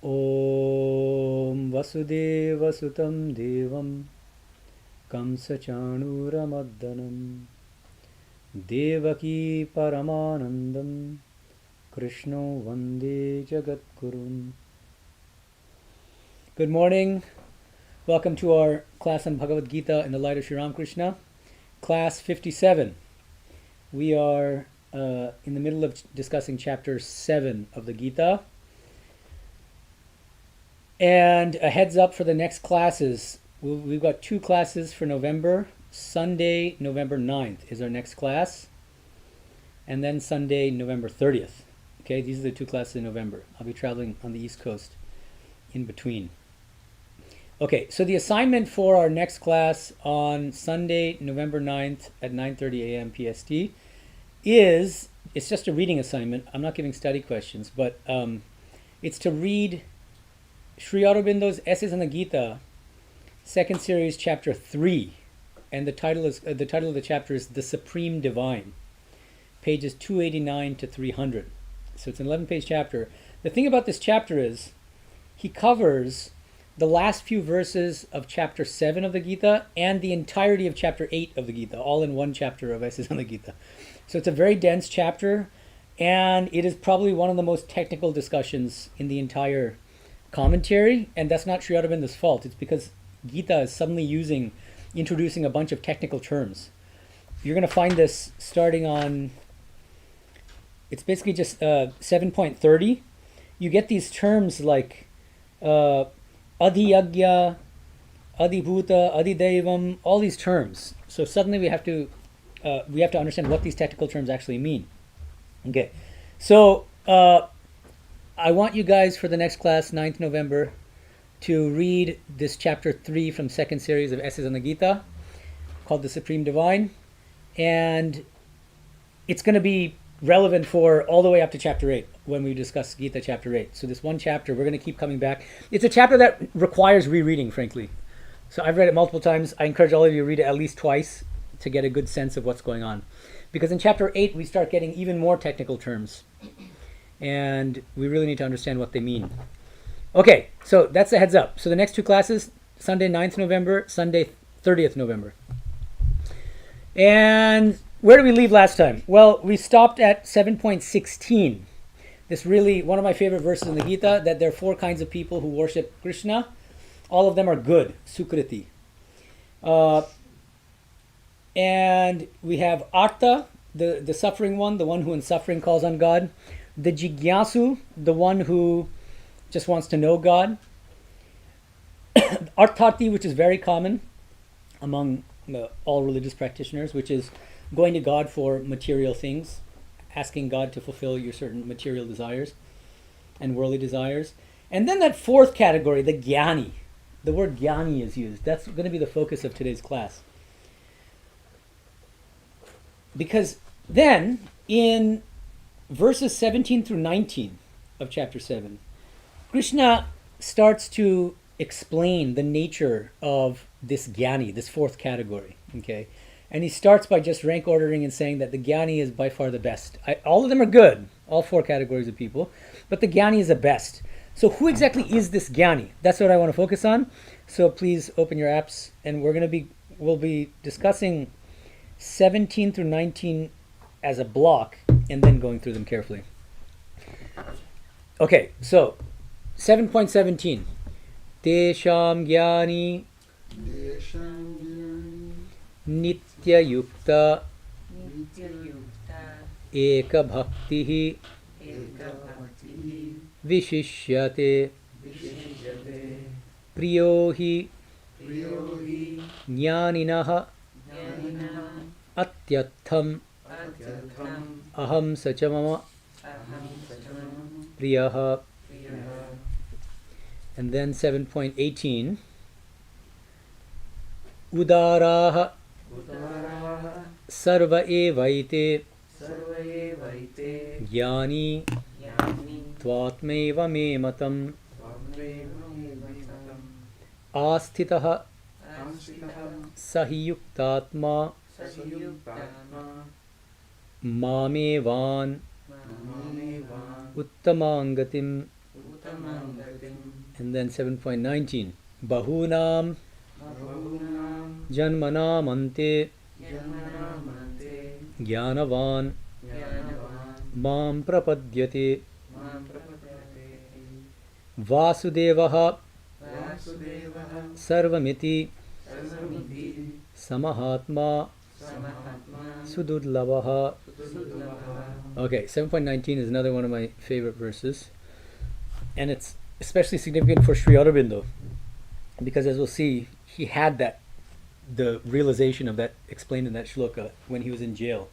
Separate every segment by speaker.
Speaker 1: Om Vasudeva Sutam Devam Kamsachanuramaddanam Devaki Paramanandam Krishno Vande Jagatgurun. Good morning. Welcome to our class on Bhagavad Gita in the light of Sri Ramakrishna. Class 57. We are in the middle of discussing chapter 7 of the Gita. And a heads up for the next classes. We've got 2 classes for November. Sunday, November 9th is our next class. And then Sunday, November 30th. Okay, these are the 2 classes in November. I'll be traveling on the East Coast in between. Okay, so the assignment for our next class on Sunday, November 9th at 9:30 a.m. PST is, it's just a reading assignment. I'm not giving study questions, but it's to read Sri Aurobindo's Essays on the Gita, second series, chapter 3. And the title of the chapter is The Supreme Divine, pages 289 to 300. So it's an 11-page chapter. The thing about this chapter is he covers the last few verses of chapter 7 of the Gita and the entirety of chapter 8 of the Gita, all in one chapter of Essays on the Gita. So it's a very dense chapter, and it is probably one of the most technical discussions in the entire commentary, and that's not Sri Aurobindo's fault. It's because Gita is suddenly introducing a bunch of technical terms. You're going to find this starting on, it's basically just 7.30. You get these terms like adhiyagya, adhibhuta, adhidevam, all these terms. So suddenly we have to understand what these technical terms actually mean. Okay, so I want you guys for the next class, 9th November, to read this chapter 3 from second series of Essays on the Gita, called The Supreme Divine. And it's going to be relevant for all the way up to chapter 8, when we discuss Gita chapter 8. So this one chapter, we're going to keep coming back. It's a chapter that requires rereading, frankly. So I've read it multiple times. I encourage all of you to read it at least twice to get a good sense of what's going on. Because in chapter 8, we start getting even more technical terms. And we really need to understand what they mean. Okay, so that's the heads up. So the next 2 classes, Sunday 9th November, Sunday 30th November. And where did we leave last time? Well, we stopped at 7.16. This really, one of my favorite verses in the Gita, that there are 4 kinds of people who worship Krishna. All of them are good, sukriti. And we have Artha, the suffering one, the one who in suffering calls on God. The Jigyasu, the one who just wants to know God. Arthati, which is very common among all religious practitioners, which is going to God for material things, asking God to fulfill your certain material desires and worldly desires. And then that 4th category, the Jnani. The word Jnani is used. That's going to be the focus of today's class. Because then, in verses 17 through 19 of chapter 7, Krishna starts to explain the nature of this Jnani, this 4th category. Okay, and he starts by just rank ordering and saying that the Jnani is by far the best. All of them are good, all 4 categories of people, but the Jnani is the best. So who exactly is this Jnani? That's what I want to focus on. So please open your apps, and we'll be discussing 17 through 19 as a block, and then going through them carefully. Okay, so 7.17. Tesham Jnani Nitya Yukta Eka Bhaktihi Vishishyate Priyohi Jnaninaha Atyatham Aham Sachamama Priyaha. And then 7.18. Udaraha Sarva evaite Jnani Tvatmeva me matam Asthitaha Sahiyuktatma Mamevan Uttamangatim And then 7.19. Bahunam Janmanam Ante Jnanavan Mam Prapadyate Vasudevaha Sarvamiti Samahatma Sudurlavaha. Okay, 7.19 is another one of my favorite verses. And it's especially significant for Sri Aurobindo, because as we'll see, he had the realization of that explained in that shloka when he was in jail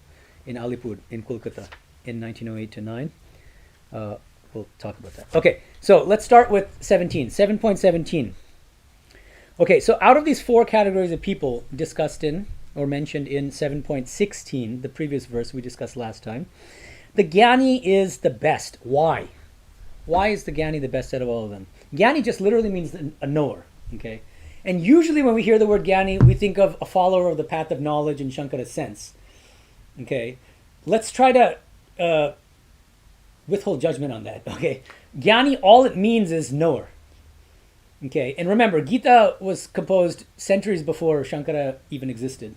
Speaker 1: in Alipur in Kolkata in 1908 to 9. We'll talk about that. Okay, so let's start with 7.17. Okay, so out of these four categories of people discussed in or mentioned in 7.16, the previous verse we discussed last time, the Jnani is the best. Why? Why is the Jnani the best out of all of them? Jnani just literally means a knower, okay? And usually when we hear the word Jnani, we think of a follower of the path of knowledge in Shankara's sense, okay? Let's try to withhold judgment on that, okay? Jnani, all it means is knower, okay? And remember, Gita was composed centuries before Shankara even existed.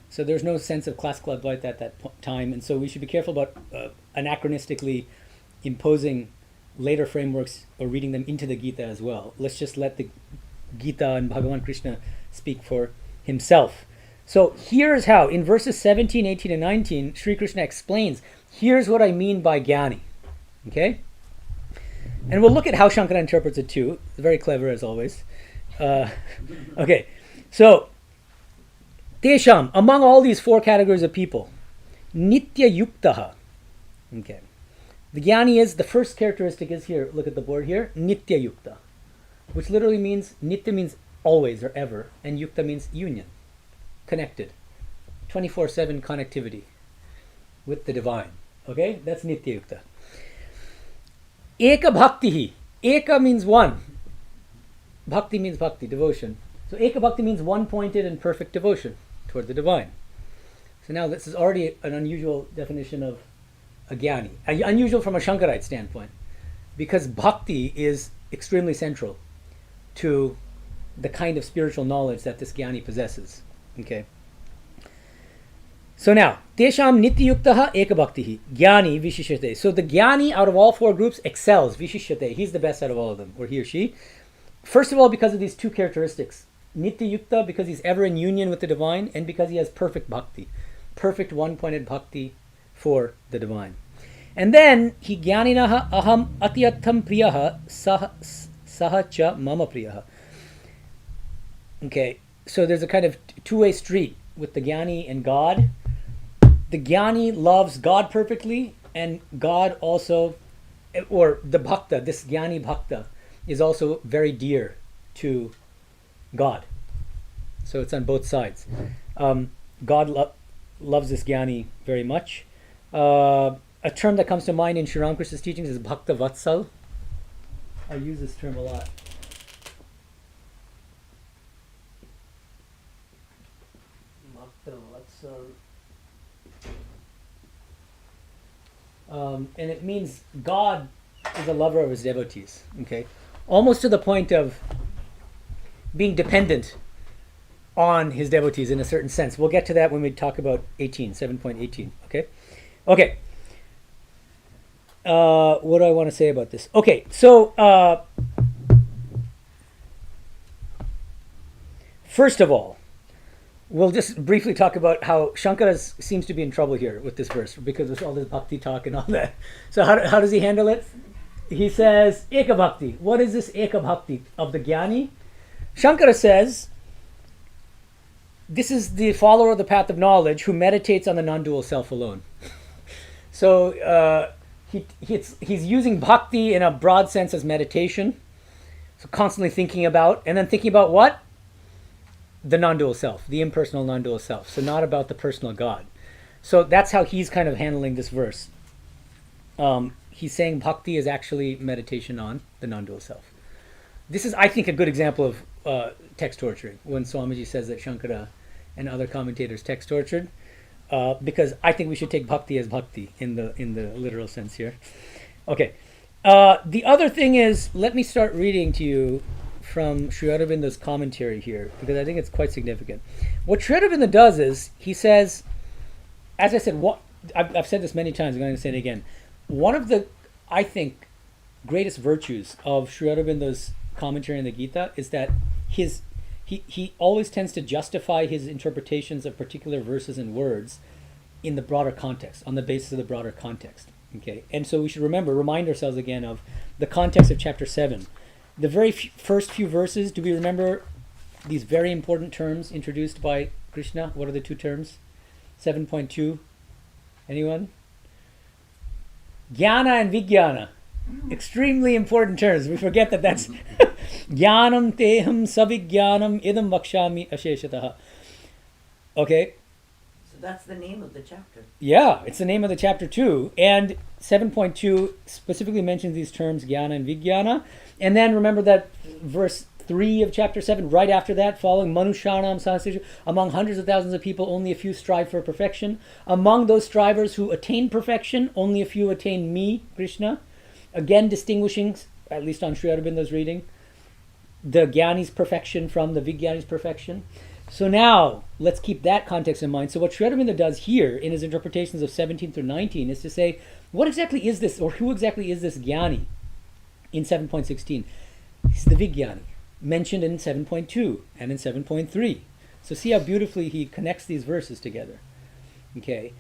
Speaker 1: So there's no sense of classical Advaita at that time, and so we should be careful about anachronistically imposing later frameworks or reading them into the Gita as well. Let's just let the Gita and Bhagavan Krishna speak for himself. So here's how, in verses 17, 18, and 19, Sri Krishna explains, here's what I mean by Jnani. Okay? And we'll look at how Shankara interprets it too. It's very clever as always. Okay, so Tesham, among all these four categories of people, Nitya Yuktaha. Okay. The Jnani is, the first characteristic is here, look at the board here, Nitya Yukta, which literally means, Nitya means always or ever, and Yukta means union, connected, 24/7 connectivity with the divine. Okay, that's Nitya Yukta. Eka Bhaktihi, Eka means one, Bhakti means bhakti, devotion. So Eka Bhakti means one-pointed and perfect devotion toward the divine. So now this is already an unusual definition of a Jnani. Unusual from a Shankarite standpoint, because bhakti is extremely central to the kind of spiritual knowledge that this Jnani possesses. Okay. So now, Tesham Nityayuktaha Ekabhaktihi Jnani Vishishyate. So the Jnani out of all four groups excels, Vishishyate. He's the best out of all of them, or he or she. First of all, because of these two characteristics. Nityayukta, because he's ever in union with the divine, and because he has perfect bhakti. Perfect one-pointed bhakti for the divine. And then he Jnaninaha aham atyatham priyaha sahacha mama priyaha. Okay, so there's a kind of two-way street with the Jnani and God. The Jnani loves God perfectly, and God also, or the Bhakta, this Jnani Bhakta, is also very dear to God. So it's on both sides. God loves this Jnani very much. A term that comes to mind in Sri Ramakrishna's teachings is Bhakta Vatsal. I use this term a lot. Bhakta Vatsal. And it means God is a lover of his devotees. Okay, almost to the point of being dependent on his devotees in a certain sense. We'll get to that when we talk about 7.18. Okay. Okay. What do I want to say about this? Okay, so first of all, we'll just briefly talk about how Shankara seems to be in trouble here with this verse because of all this bhakti talk and all that. So how does he handle it? He says, Eka Bhakti. What is this Eka Bhakti of the Jnani? Shankara says, this is the follower of the path of knowledge who meditates on the non-dual self alone. So he's using bhakti in a broad sense as meditation, so constantly thinking about, and then thinking about what? The non-dual self, the impersonal non-dual self. So not about the personal God. So that's how he's kind of handling this verse. He's saying bhakti is actually meditation on the non-dual self. This is, I think, a good example of text torturing, when Swamiji says that Shankara and other commentators text tortured, because I think we should take bhakti as bhakti in the literal sense here. Okay, The other thing is, let me start reading to you from Sri Aurobindo's commentary here, because I think it's quite significant. What Sri Aurobindo does is, he says, as I said, I've said this many times, I'm going to say it again. One of the, I think, greatest virtues of Sri Aurobindo's commentary on the Gita is that he always tends to justify his interpretations of particular verses and words in the broader context, on the basis of the broader context. Okay, and so we should remind ourselves again of the context of chapter 7. The very first few verses, do we remember these very important terms introduced by Krishna? What are the two terms? 7.2. Anyone? Jnana and Vijnana. Extremely important terms. We forget that that's Jnanam teham savijnanam idam vakshami asheshataha. Okay.
Speaker 2: So that's the name of the chapter.
Speaker 1: Yeah, it's the name of the chapter too. And 7.2 specifically mentions these terms, Jnana and Vijnana. And then remember that verse 3 of chapter 7, right after that, following Manushanam Sahasrija, among hundreds of thousands of people, only a few strive for perfection. Among those strivers who attain perfection, only a few attain me, Krishna. Again, distinguishing, at least on Sri Aurobindo's reading, the Jnani's perfection from the Vijnani's perfection. So now, let's keep that context in mind. So what Sri Aurobindo does here in his interpretations of 17 through 19 is to say, what exactly is this, or who exactly is this Jnani in 7.16? It's the Vijnani, mentioned in 7.2 and in 7.3. So see how beautifully he connects these verses together. Okay.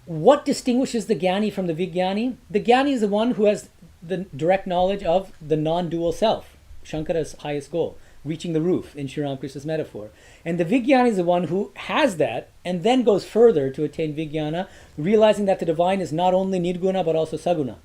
Speaker 1: What distinguishes the Jnani from the Vijnani? The Jnani is the one who has the direct knowledge of the non-dual self, Shankara's highest goal, reaching the roof in Sri Ramakrishna's metaphor. And the Vijnani is the one who has that and then goes further to attain Vijnana, realizing that the divine is not only Nirguna but also Saguna,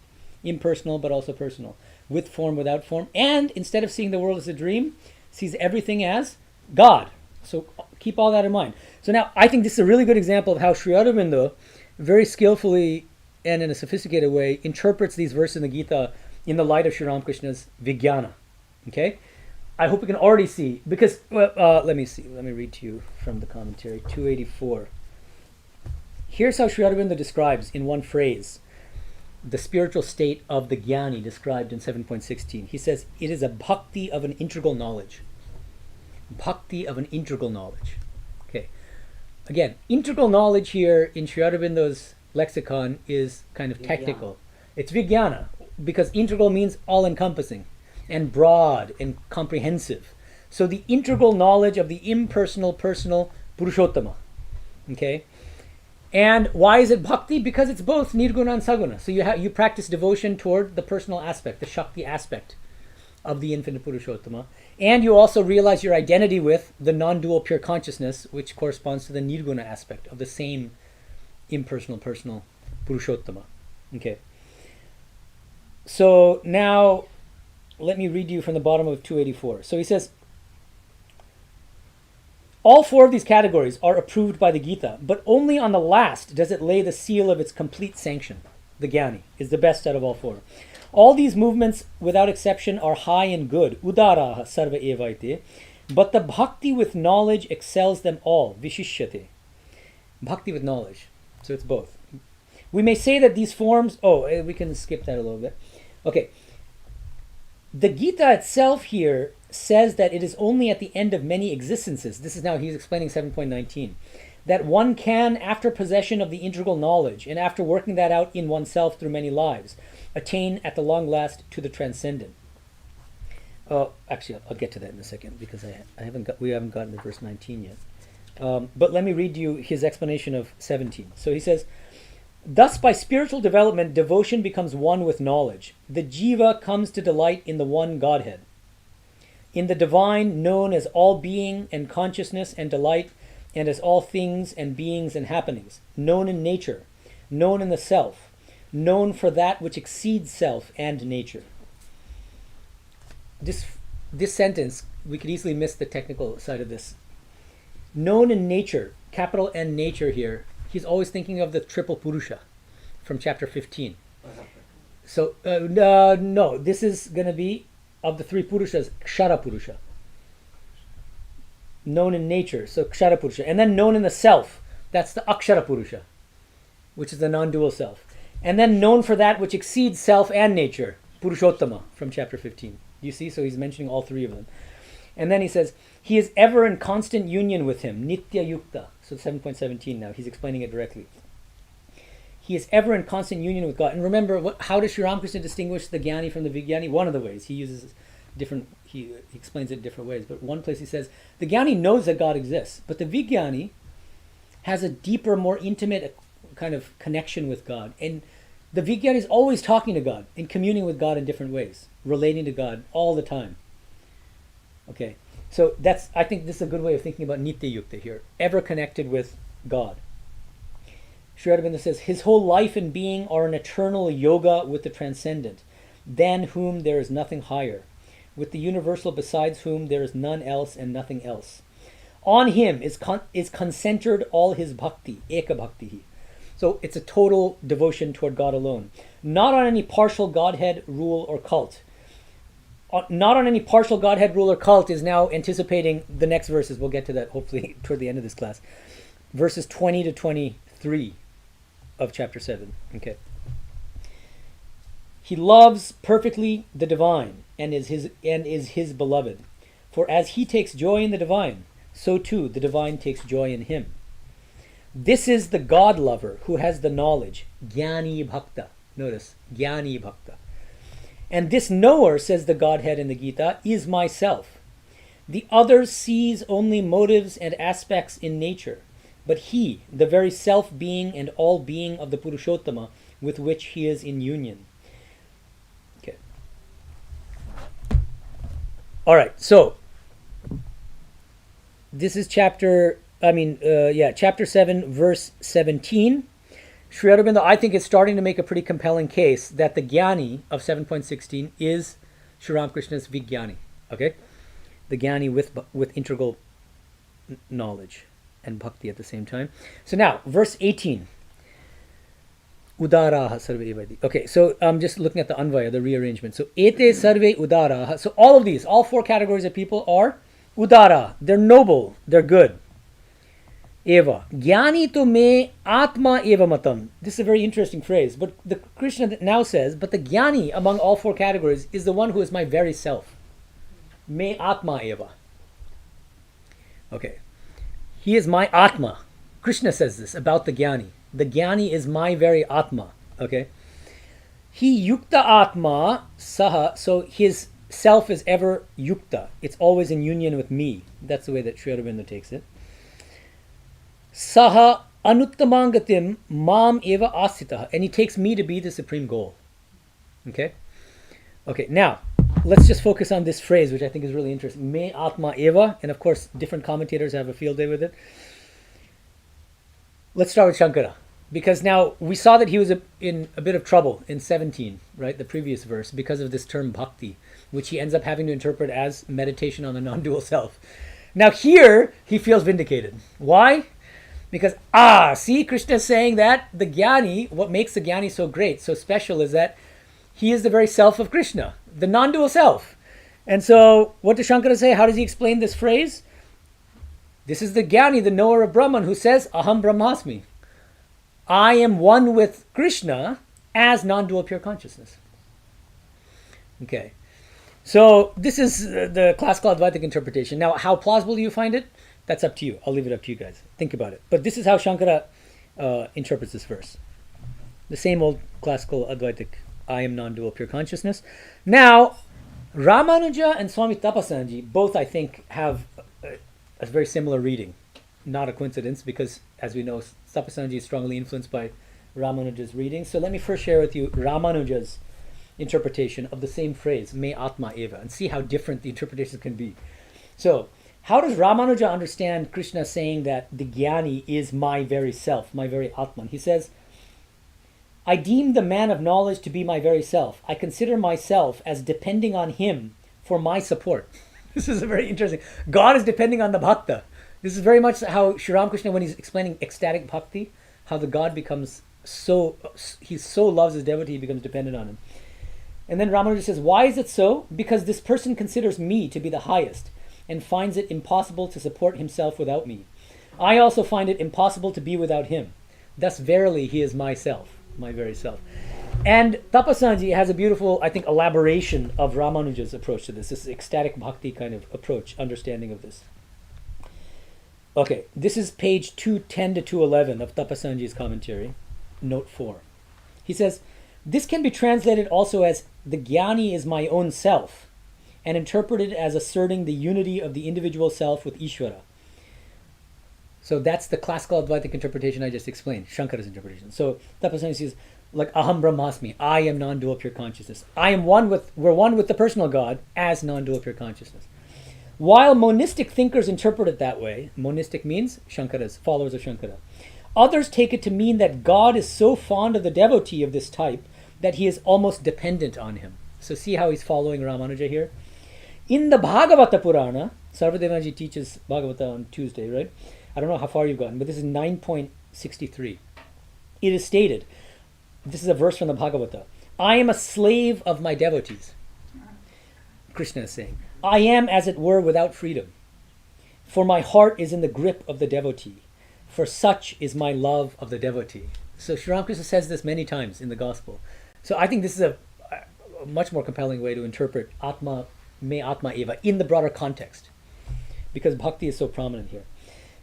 Speaker 1: impersonal but also personal, with form, without form, and instead of seeing the world as a dream, sees everything as God. So keep all that in mind. So now I think this is a really good example of how Sri Aurobindo very skillfully and in a sophisticated way interprets these verses in the Gita in the light of Sri Ramakrishna's Vijnana. Okay? I hope we can already see, because, let me read to you from the commentary, 284. Here's how Sri Aurobindo describes in one phrase the spiritual state of the Jnani described in 7.16. He says, it is a bhakti of an integral knowledge. Bhakti of an integral knowledge. Okay. Again, integral knowledge here in Sri Aurobindo's lexicon is kind of technical. It's Vijnana, because integral means all-encompassing and broad and comprehensive. So the integral knowledge of the impersonal, personal Purushottama. Okay? And why is it bhakti? Because it's both nirguna and saguna. So you practice devotion toward the personal aspect, the Shakti aspect of the infinite Purushottama. And you also realize your identity with the non-dual pure consciousness, which corresponds to the nirguna aspect of the same impersonal, personal Purushottama. Okay. So now, let me read you from the bottom of 284. So he says, all four of these categories are approved by the Gita, but only on the last does it lay the seal of its complete sanction. The Jnani is the best out of all four. All these movements, without exception, are high and good, udaraha sarva evaite, but the bhakti with knowledge excels them all, vishishyate. Bhakti with knowledge. So it's both. We may say that these forms, we can skip that a little bit. Okay. The Gita itself here says that it is only at the end of many existences, this is now he's explaining 7.19, that one can, after possession of the integral knowledge and after working that out in oneself through many lives, attain at the long last to the transcendent. Actually, I'll get to that in a second, because we haven't gotten to verse 19 yet. But let me read you his explanation of 17. So he says, thus by spiritual development, devotion becomes one with knowledge. The jiva comes to delight in the one Godhead. In the divine, known as all being and consciousness and delight, and as all things and beings and happenings, known in nature, known in the self, known for that which exceeds self and nature. This sentence, we could easily miss the technical side of this. Known in nature, capital N nature here, he's always thinking of the triple Purusha from chapter 15. So, no, this is going to be, of the three Purushas, Kshara Purusha. Known in nature, so Kshara Purusha. And then known in the self, that's the Akshara Purusha, which is the non-dual self. And then known for that which exceeds self and nature, Purushottama, from chapter 15. You see, so he's mentioning all three of them. And then he says, he is ever in constant union with him, Nitya Yukta. So 7.17 now, he's explaining it directly. He is ever in constant union with God. And remember, how does Sri Ramakrishna distinguish the Jnani from the Vijnani? One of the ways. He uses different, he explains it in different ways. But one place he says, the Jnani knows that God exists, but the Vijnani has a deeper, more intimate kind of connection with God. And the Vijnani is always talking to God and communing with God in different ways, relating to God all the time. Okay, so I think this is a good way of thinking about Nitya Yukta here, ever connected with God. Sri Aurobindo says, his whole life and being are an eternal yoga with the transcendent, than whom there is nothing higher, with the universal besides whom there is none else and nothing else. On him is concentred all his bhakti, eka bhakti. So it's a total devotion toward God alone. Not on any partial Godhead, rule, or cult. Not on any partial Godhead, rule, or cult is now anticipating the next verses. We'll get to that hopefully toward the end of this class. Verses 20 to 23 of chapter 7. Okay. He loves perfectly the divine and is his beloved. For as he takes joy in the divine, so too the divine takes joy in him. This is the God lover who has the knowledge, Jnani Bhakta. Notice, Jnani Bhakta. And this knower, says the Godhead in the Gita, is myself. The other sees only motives and aspects in nature, but he, the very self-being and all-being of the Purushottama, with which he is in union. Okay. All right, so this is chapter 7, verse 17. Sri Aurobindo, I think, is starting to make a pretty compelling case that the Jnani of 7.16 is Sri Ramakrishna's Vijnani. Okay? The Jnani with integral knowledge and bhakti at the same time. So now, verse 18. Udaraha sarve evadi. Okay, so I'm just looking at the Anvaya, the rearrangement. So, ete sarve udaraha. So all of these, all four categories of people are udara. They're noble. They're good. Eva. Jnani to me atma eva matam. This is a very interesting phrase. But the Krishna now says, but the Jnani among all four categories is the one who is my very self. Me atma eva. Okay. He is my atma. Krishna says this about the Jnani. The Jnani is my very atma. Okay. He yukta atma saha. So his self is ever yukta. It's always in union with me. That's the way that Sri Aurobindo takes it. Saha anuttamangatim mam eva asita, and he takes me to be the supreme goal. Okay? Okay, now, let's just focus on this phrase, which I think is really interesting. Me atma eva, and of course, different commentators have a field day with it. Let's start with Shankara, because now we saw that he was in a bit of trouble in 17, right, the previous verse, because of this term bhakti, which he ends up having to interpret as meditation on the non-dual self. Now here, he feels vindicated. Why? Because, see, Krishna is saying that the Jnani, what makes the Jnani so great, so special, is that he is the very self of Krishna, the non-dual self. And so, what does Shankara say? How does he explain this phrase? This is the Jnani, the knower of Brahman, who says, Aham Brahmasmi. I am one with Krishna as non-dual pure consciousness. Okay. So, this is the classical Advaitic interpretation. Now, how plausible do you find it? That's up to you. I'll leave it up to you guys. Think about it. But this is how Shankara interprets this verse. The same old classical Advaitic, I am non-dual pure consciousness. Now, Ramanuja and Swami Tapasanji both, I think, have a very similar reading. Not a coincidence, because, as we know, Tapasanji is strongly influenced by Ramanuja's reading. So let me first share with you Ramanuja's interpretation of the same phrase, me atma eva, and see how different the interpretations can be. So, how does Ramanuja understand Krishna saying that the Jnani is my very self, my very Atman? He says, I deem the man of knowledge to be my very self. I consider myself as depending on him for my support. This is a very interesting. God is depending on the bhakta. This is very much how Sri Ramakrishna, when he's explaining ecstatic bhakti, how the God becomes he so loves his devotee, he becomes dependent on him. And then Ramanuja says, why is it so? Because this person considers me to be the highest, and finds it impossible to support himself without me. I also find it impossible to be without him. Thus verily he is myself. my very self. And Tapasanji has a beautiful, I think, elaboration of Ramanuja's approach to this ecstatic bhakti kind of approach, understanding of this. Okay, this is page 210 to 211 of Tapasanji's commentary, note 4. He says, this can be translated also as the jnani is my own self, and interpreted as asserting the unity of the individual self with Ishvara. So that's the classical Advaitic interpretation I just explained, Shankara's interpretation. So Tapasanji says, like Aham Brahmasmi, I am non-dual pure consciousness. We're one with the personal God as non-dual pure consciousness. While monistic thinkers interpret it that way, monistic means Shankara's, followers of Shankara. Others take it to mean that God is so fond of the devotee of this type that he is almost dependent on him. So see how he's following Ramanuja here? In the Bhagavata Purana, Sarvadevanji teaches Bhagavata on Tuesday, right? I don't know how far you've gotten, but this is 9.63. It is stated, this is a verse from the Bhagavata, I am a slave of my devotees. Krishna is saying, I am, as it were, without freedom. For my heart is in the grip of the devotee. For such is my love of the devotee. So Sri Ramakrishna says this many times in the Gospel. So I think this is a much more compelling way to interpret Atma, Me Atma Eva in the broader context. Because bhakti is so prominent here.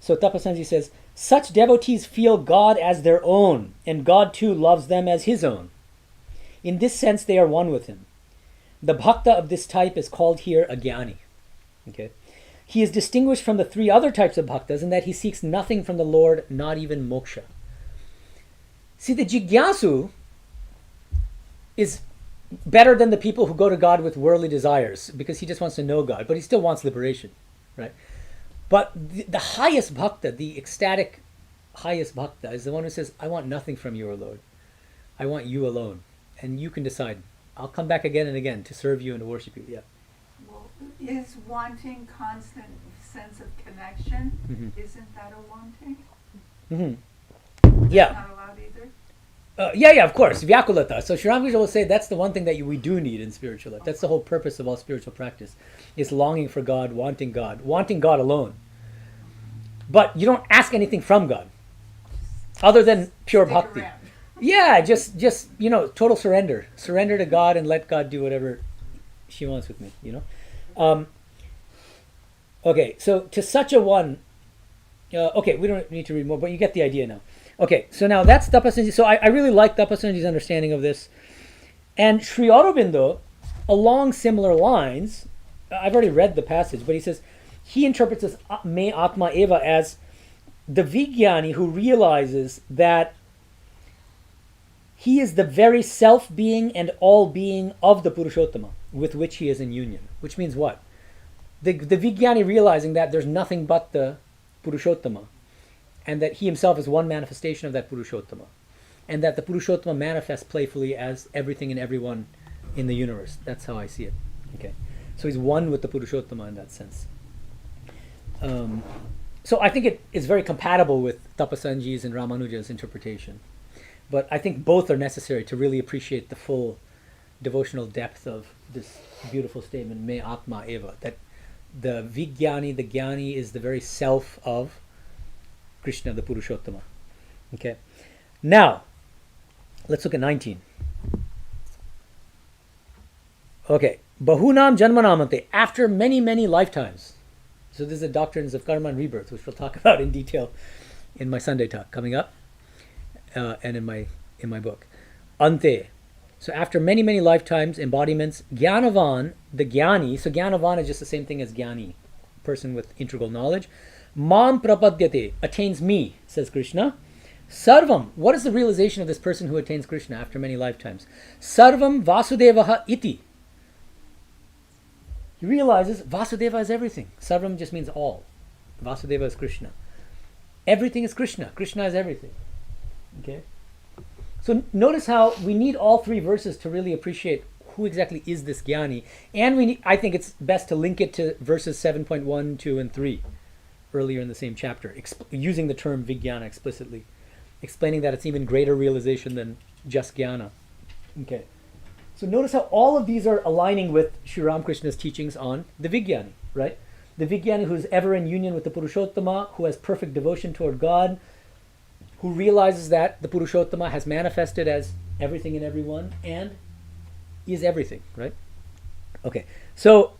Speaker 1: So Tapasanji says, such devotees feel God as their own, and God too loves them as his own. In this sense, they are one with him. The bhakta of this type is called here a jnani. Okay? He is distinguished from the three other types of bhaktas in that he seeks nothing from the Lord, not even moksha. See, the jigyasu is better than the people who go to God with worldly desires because he just wants to know God, but he still wants liberation, right? But the highest bhakta, the ecstatic highest bhakta, is the one who says, I want nothing from you, O Lord. I want you alone. And you can decide. I'll come back again and again to serve you and to worship you. Yeah.
Speaker 3: Well, is wanting constant sense of connection?
Speaker 1: Mm-hmm.
Speaker 3: Isn't that a wanting?
Speaker 1: Mm-hmm. Yeah.
Speaker 3: Not allowed either?
Speaker 1: Yeah, of course. Vyakulata. So Sri Ramakrishna will say that's the one thing that we do need in spiritual life. That's the whole purpose of all spiritual practice, is longing for God, wanting God alone. But you don't ask anything from God other than pure
Speaker 3: Stick
Speaker 1: bhakti.
Speaker 3: around.
Speaker 1: Yeah, just total surrender. Surrender to God and let God do whatever she wants with me, Okay, so to such a one, okay, we don't need to read more, but you get the idea now. Okay, so now that's Tapasanji. So I really like Tapasanji's understanding of this. And Sri Aurobindo, along similar lines, I've already read the passage, but he says, he interprets this Me Atma Eva as the Vijnani who realizes that he is the very self-being and all-being of the Purushottama, with which he is in union. Which means what? The Vijnani realizing that there's nothing but the Purushottama, and that he himself is one manifestation of that Purushottama, and that the Purushottama manifests playfully as everything and everyone in the universe. That's how I see it. Okay, so he's one with the Purushottama in that sense. So I think it is very compatible with Tapasanji's and Ramanuja's interpretation. But I think both are necessary to really appreciate the full devotional depth of this beautiful statement, Me Atma Eva, that the Vijnani, the Jnani, is the very self of Krishna, the Purushottama. Okay. Now, let's look at 19. Okay. Bahunam Janmanamante, after many, many lifetimes. So this is the doctrines of karma and rebirth, which we'll talk about in detail in my Sunday talk coming up. And in my book. Ante. So after many, many lifetimes, embodiments, Jnanavan, the Jnani, so Jnanavan is just the same thing as Jnani, person with integral knowledge. Mam prapadyate, attains me, says Krishna. Sarvam, what is the realization of this person who attains Krishna after many lifetimes? Sarvam Vasudevaha iti. He realizes Vasudeva is everything. Sarvam just means all. Vasudeva is Krishna. Everything is Krishna. Krishna is everything. Okay, so notice how we need all three verses to really appreciate who exactly is this Jnani, and I think it's best to link it to verses 7.1, 2, and 3 earlier in the same chapter, using the term Vijnana explicitly, explaining that it's even greater realization than just Jnana. Okay, so notice how all of these are aligning with Sri Ramakrishna's teachings on the Vijnani, right? The Vijnani who is ever in union with the Purushottama, who has perfect devotion toward God, who realizes that the Purushottama has manifested as everything in everyone and is everything, right? Okay, so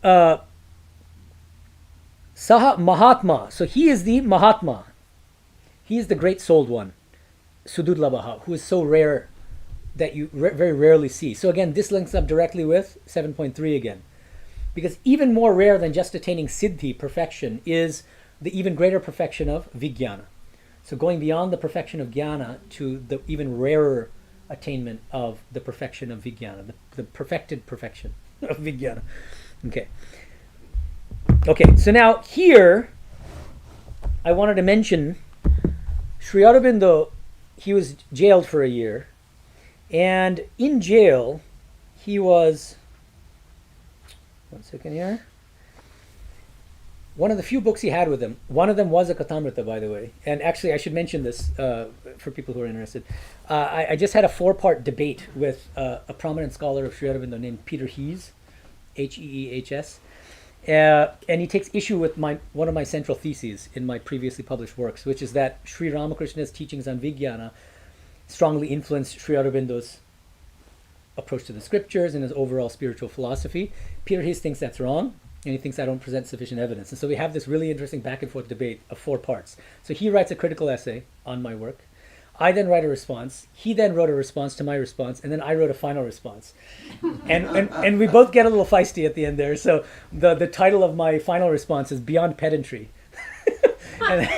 Speaker 1: Saha Mahatma, so he is the Mahatma. He is the great souled one, Sudurlabha, who is so rare that you very rarely see. So again, this links up directly with 7.3 again. Because even more rare than just attaining siddhi, perfection, is the even greater perfection of vijnana. So going beyond the perfection of jnana to the even rarer attainment of the perfection of vijnana, the perfected perfection of vijnana. Okay. Okay, so now here, I wanted to mention Sri Aurobindo. He was jailed for a year, and in jail, he was, one second here, one of the few books he had with him, one of them was a Katamrita, by the way, and actually I should mention this for people who are interested. I just had a 4-part debate with a prominent scholar of Sri Aurobindo named Peter Hees, Heehs, and he takes issue with one of my central theses in my previously published works, which is that Sri Ramakrishna's teachings on Vijnana strongly influenced Sri Aurobindo's approach to the scriptures and his overall spiritual philosophy. Peter Hees thinks that's wrong, and he thinks I don't present sufficient evidence. And so we have this really interesting back and forth debate of 4 parts. So he writes a critical essay on my work. I then write a response. He then wrote a response to my response, and then I wrote a final response. And we both get a little feisty at the end there. So the title of my final response is Beyond Pedantry. And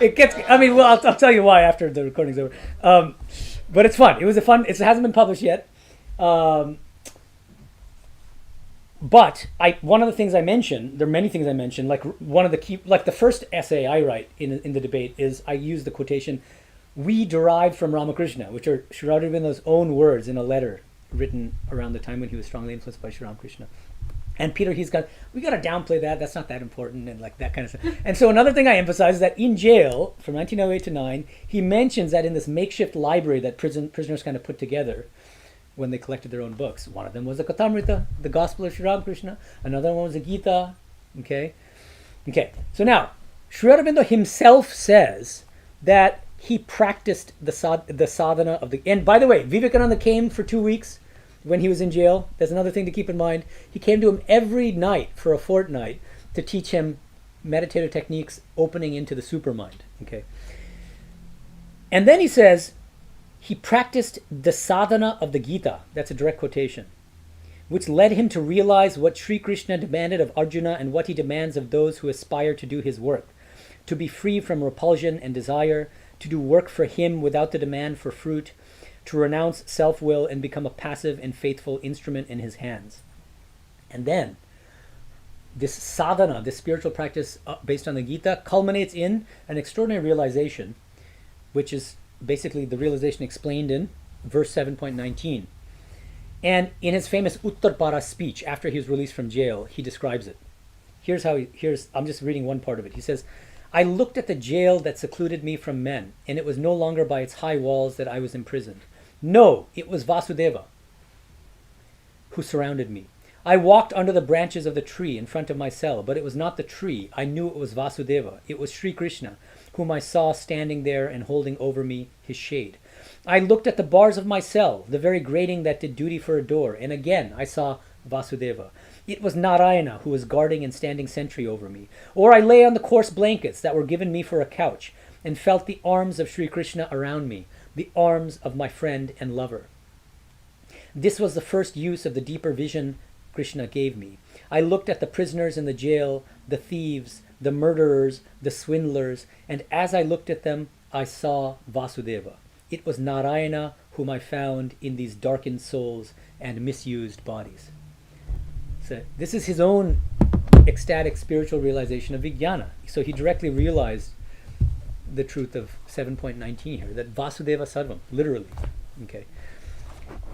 Speaker 1: it gets, I mean, well, I'll tell you why after the recording's over. But it's fun. It was a fun, it hasn't been published yet. But one of the things I mentioned, there are many things I mentioned, like one of the key, like the first essay I write in the debate is I use the quotation, "We derived from Ramakrishna," which are Sri Aurobindo's own words in a letter written around the time when he was strongly influenced by Sri Ramakrishna. And Peter, we got to downplay that. That's not that important, and like that kind of stuff. And so another thing I emphasize is that in jail from 1908 to 9, he mentions that in this makeshift library that prisoners kind of put together when they collected their own books. One of them was the Katamrita, the Gospel of Sri Ramakrishna. Another one was the Gita. Okay. So now, Sri Aurobindo himself says that he practiced the sadhana of the. And by the way, Vivekananda came for 2 weeks when he was in jail. There's another thing to keep in mind. He came to him every night for a fortnight to teach him meditative techniques opening into the supermind. Okay. And then he says he practiced the sadhana of the Gita. That's a direct quotation. Which led him to realize what Sri Krishna demanded of Arjuna and what he demands of those who aspire to do his work. To be free from repulsion and desire, to do work for him without the demand for fruit, to renounce self-will and become a passive and faithful instrument in his hands. And then, this sadhana, this spiritual practice based on the Gita, culminates in an extraordinary realization, which is basically the realization explained in verse 7.19. And in his famous Uttarpara speech, after he was released from jail, he describes it. I'm just reading one part of it. He says, "I looked at the jail that secluded me from men, and it was no longer by its high walls that I was imprisoned. No, it was Vasudeva who surrounded me. I walked under the branches of the tree in front of my cell, but it was not the tree. I knew it was Vasudeva. It was Sri Krishna, whom I saw standing there and holding over me his shade. I looked at the bars of my cell, the very grating that did duty for a door, and again I saw Vasudeva. It was Narayana who was guarding and standing sentry over me. Or I lay on the coarse blankets that were given me for a couch, and felt the arms of Sri Krishna around me, the arms of my friend and lover. This was the first use of the deeper vision Krishna gave me. I looked at the prisoners in the jail, the thieves, the murderers, the swindlers, and as I looked at them, I saw Vasudeva. It was Narayana whom I found in these darkened souls and misused bodies." So this is his own ecstatic spiritual realization of Vijnana. So he directly realized the truth of 7.19 here, that Vasudeva Sarvam, literally. Okay.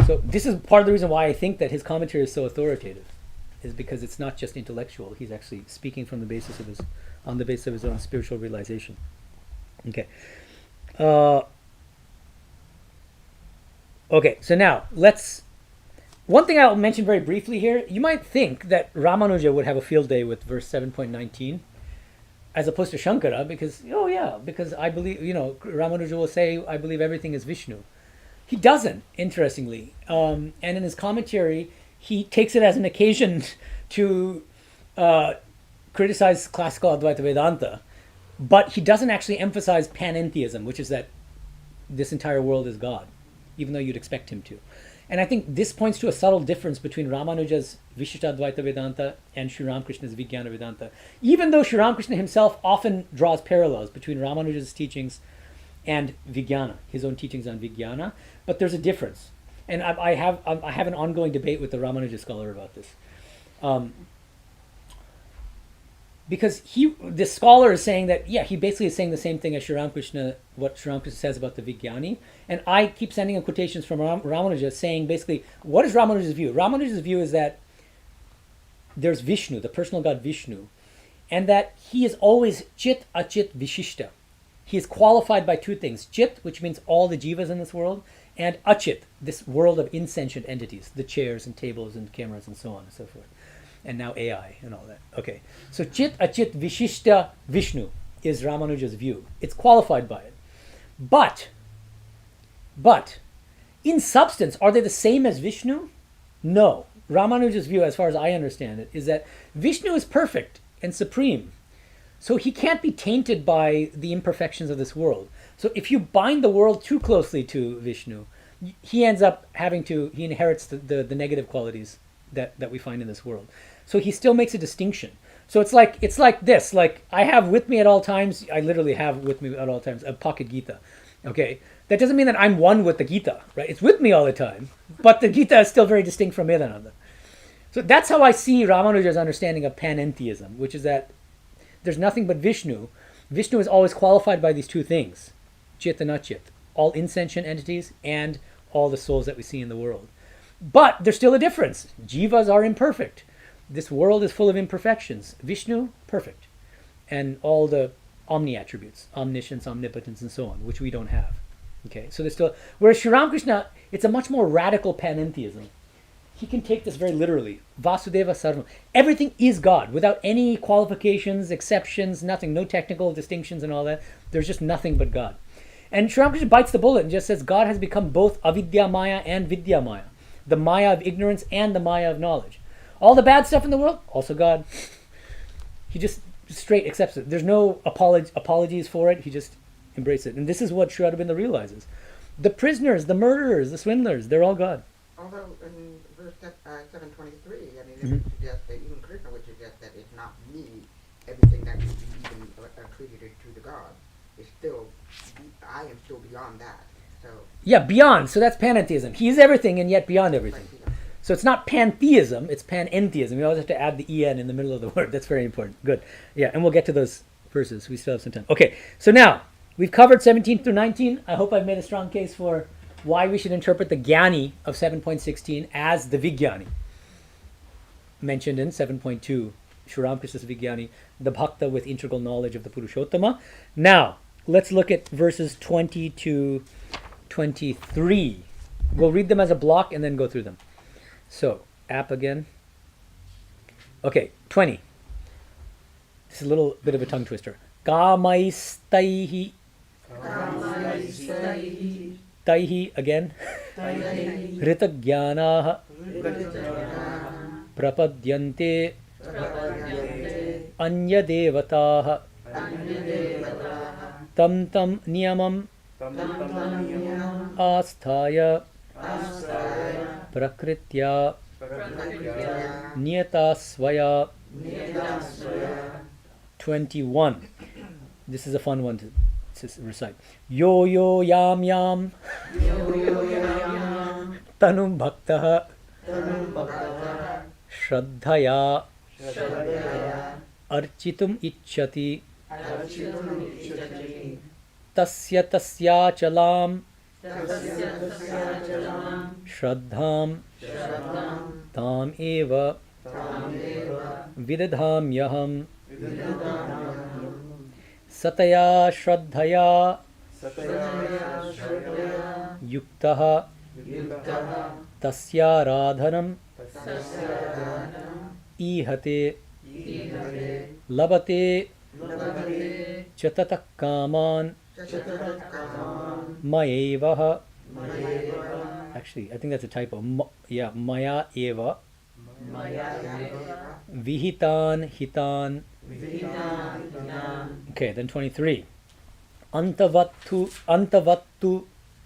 Speaker 1: So this is part of the reason why I think that his commentary is so authoritative, is because it's not just intellectual. He's actually speaking from the basis of on the basis of his own spiritual realization. Okay. Okay, so now one thing I'll mention very briefly here, you might think that Ramanuja would have a field day with verse 7.19. as opposed to Shankara, because I believe, Ramanuja will say, I believe everything is Vishnu. He doesn't, interestingly. And in his commentary, he takes it as an occasion to criticize classical Advaita Vedanta, but he doesn't actually emphasize panentheism, which is that this entire world is God, even though you'd expect him to. And I think this points to a subtle difference between Ramanuja's Vishishtadvaita Vedanta and Sri Ramakrishna's Vijnana Vedanta, even though Sri Ramakrishna himself often draws parallels between Ramanuja's teachings and Vijnana, his own teachings on Vijnana, but there's a difference. And I have an ongoing debate with the Ramanuja scholar about this. Because this scholar is saying that, he basically is saying the same thing as Sri Ramakrishna, what Sri Ramakrishna says about the Vijnani. And I keep sending him quotations from Ramanuja saying basically, what is Ramanuja's view? Ramanuja's view is that there's Vishnu, the personal God Vishnu, and that he is always Chit Achit Vishishta. He is qualified by two things: Chit, which means all the jivas in this world, and Achit, this world of insentient entities, the chairs and tables and cameras and so on and so forth. And now AI and all that. Okay, so Chit Achit Vishishta Vishnu is Ramanuja's view. It's qualified by it. But, in substance, are they the same as Vishnu? No. Ramanuja's view, as far as I understand it, is that Vishnu is perfect and supreme. So he can't be tainted by the imperfections of this world. So if you bind the world too closely to Vishnu, he ends up he inherits the negative qualities that we find in this world. So he still makes a distinction. So it's like this. Like, I have with me at all times, I literally have with me at all times a pocket Gita. Okay? That doesn't mean that I'm one with the Gita, right? It's with me all the time. But the Gita is still very distinct from Medhananda. So that's how I see Ramanuja's understanding of panentheism, which is that there's nothing but Vishnu. Vishnu is always qualified by these two things: Chit and Achit, all insentient entities and all the souls that we see in the world. But there's still a difference. Jivas are imperfect. This world is full of imperfections. Vishnu, perfect. And all the omni attributes, omniscience, omnipotence, and so on, which we don't have. Okay, so there's still, whereas Sri Ramakrishna, it's a much more radical panentheism. He can take this very literally. Vasudeva Sarvam. Everything is God, without any qualifications, exceptions, nothing, no technical distinctions and all that. There's just nothing but God. And Sri Ramakrishna bites the bullet and just says God has become both avidya maya and vidya maya. The maya of ignorance and the maya of knowledge. All the bad stuff in the world, also God. He just straight accepts it. There's no apologies for it. He just embraces it. And this is what Sri Aurobindo realizes. The prisoners, the murderers, the swindlers, they're all God.
Speaker 4: Although in verse 723, it would suggest that even Krishna would suggest that it's not me, everything that would be even attributed to the God. It's still, I am still beyond that. So
Speaker 1: yeah, beyond. So that's panentheism. He is everything and yet beyond everything. So it's not pantheism, it's panentheism. You always have to add the en in the middle of the word. That's very important. Good. Yeah, and we'll get to those verses. We still have some time. Okay, so now, we've covered 17 through 19. I hope I've made a strong case for why we should interpret the Jnani of 7.16 as the Vijnani. Mentioned in 7.2, Sri Ramakrishna's Vijnani, the Bhakta with integral knowledge of the Purushottama. Now, let's look at verses 20 to 23. We'll read them as a block and then go through them. So, app again. Okay, 20. This is a little bit of a tongue twister. Kamaistaihi. Taihi again. Hritagyanaha. Prapadyante. Anyadevataha. Tam tam niyamam. Asthaya. Prakritya Niyata Svaya 21. This is a fun one to recite. Yo yo yam yam Tanum Bhaktaha Shraddhaya Architum Ichchati Tasya Tasya Chalam Shraddham Tam Eva Vidadhamyaham Sataya Shraddhaya Yuktaha Tasya Radhanam Ihate Labate chatata kaman
Speaker 4: Chatatakkam
Speaker 1: mayevaha.
Speaker 4: Mayeva
Speaker 1: Actually, I think that's a typo. Yeah, maya eva
Speaker 4: Mayeva
Speaker 1: vihitan hitan.
Speaker 4: Vihitam
Speaker 1: Okay, then 23. Antavattu antavattu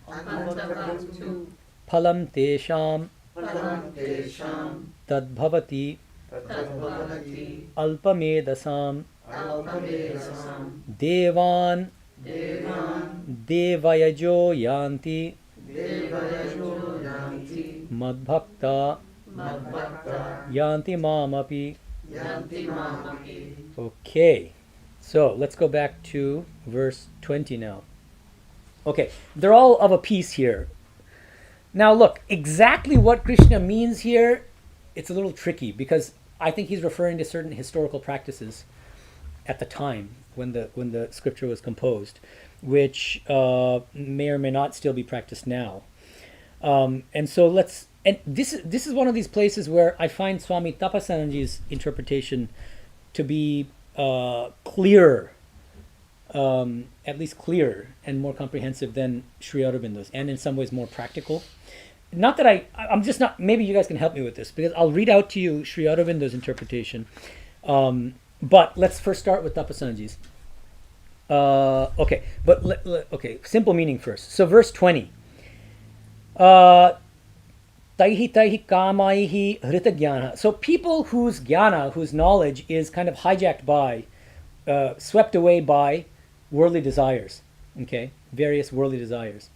Speaker 4: Antavattu
Speaker 1: phalam tesham
Speaker 4: Palam Tesham
Speaker 1: tadbhavati
Speaker 4: Tadbhavati
Speaker 1: alpamedasam
Speaker 4: Alpamedasam
Speaker 1: devan
Speaker 4: Devan
Speaker 1: devayajo yanti
Speaker 4: Devayajo Yanti
Speaker 1: madbhakta
Speaker 4: Madbhakta
Speaker 1: yanti mamapi.
Speaker 4: Yanti Mamapi.
Speaker 1: Okay, so let's go back to verse 20 now. Okay, they're all of a piece here. Now look, exactly what Krishna means here, it's a little tricky because I think he's referring to certain historical practices at the time when the scripture was composed, which may or may not still be practiced now. And so this is one of these places where I find Swami Tapasananji's interpretation to be clearer, at least clearer and more comprehensive than Sri Aurobindo's, and in some ways more practical. Not that I'm just not, maybe you guys can help me with this, because I'll read out to you Sri Aurobindo's interpretation. But let's first start with Tapasananji's. Okay, but okay, simple meaning first. So verse 20. Taihi taihi kamaihi hrita jnana. So people whose jnana, whose knowledge is kind of hijacked by, swept away by worldly desires. Okay, various worldly desires.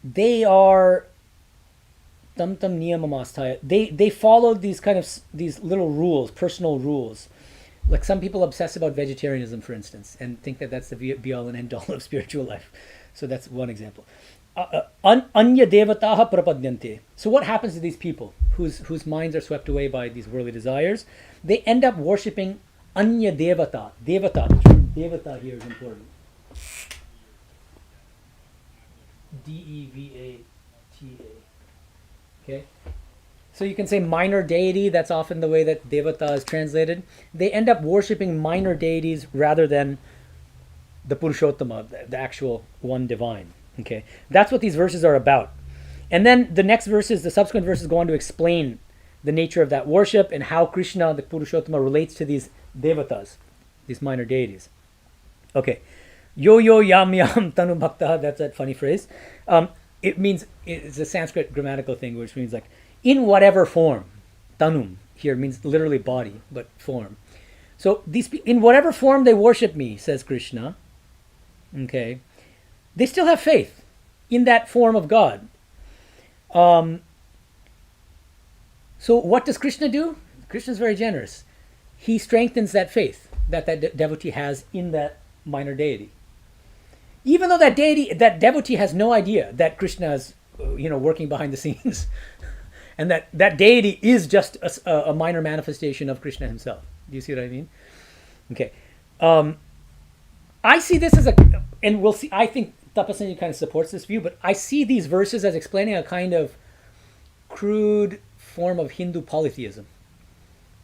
Speaker 1: They are tam tam niyamamastaya. They followed these these little rules, personal rules. Like some people obsess about vegetarianism, for instance, and think that that's the be all and end all of spiritual life. So that's one example. Anya devataha prapadyante. So what happens to these people whose minds are swept away by these worldly desires? They end up worshipping anya devata. Devata, the term devata here is important. Devata. Okay? So you can say minor deity, that's often the way that devata is translated. They end up worshipping minor deities rather than the Purushottama, the actual one divine. Okay? That's what these verses are about. And then the next verses, the subsequent verses go on to explain the nature of that worship and how Krishna, the Purushottama, relates to these devatas, these minor deities. Okay. Yo yo yam yam tanu bhakta, that's that funny phrase. It means, it's a Sanskrit grammatical thing, which means like, in whatever form. Tanum here means literally body, but form. So in whatever form they worship me, says Krishna, okay, they still have faith in that form of God. So what does Krishna do? Krishna is very generous. He strengthens that faith that devotee has in that minor deity. Even though that devotee has no idea that Krishna is, working behind the scenes, and that deity is just a minor manifestation of Krishna himself. Do you see what I mean? Okay. I see this as and we'll see, I think Tapasanji kind of supports this view, but I see these verses as explaining a kind of crude form of Hindu polytheism.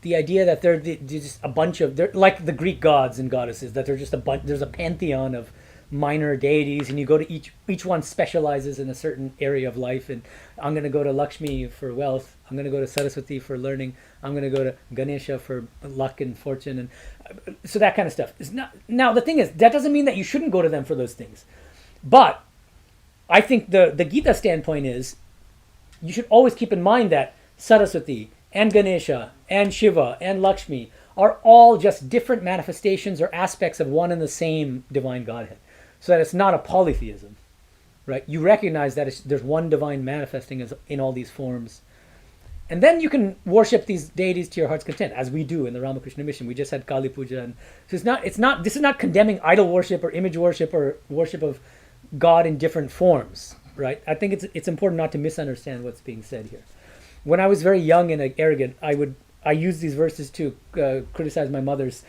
Speaker 1: The idea that they're just a bunch of, they're like the Greek gods and goddesses, that they're just there's a pantheon of minor deities, and you go to each one specializes in a certain area of life, and I'm going to go to Lakshmi for wealth, I'm going to go to Saraswati for learning, I'm going to go to Ganesha for luck and fortune, and so that kind of stuff. Now the thing is, that doesn't mean that you shouldn't go to them for those things, but I think the Gita standpoint is you should always keep in mind that Saraswati and Ganesha and Shiva and Lakshmi are all just different manifestations or aspects of one and the same divine Godhead. So that it's not a polytheism, right? You recognize that there's one divine manifesting in all these forms. And then you can worship these deities to your heart's content, as we do in the Ramakrishna mission. We just had Kali Puja. And so this is not condemning idol worship or image worship or worship of God in different forms, right? I think it's important not to misunderstand what's being said here. When I was very young and arrogant, I used these verses to criticize my mother's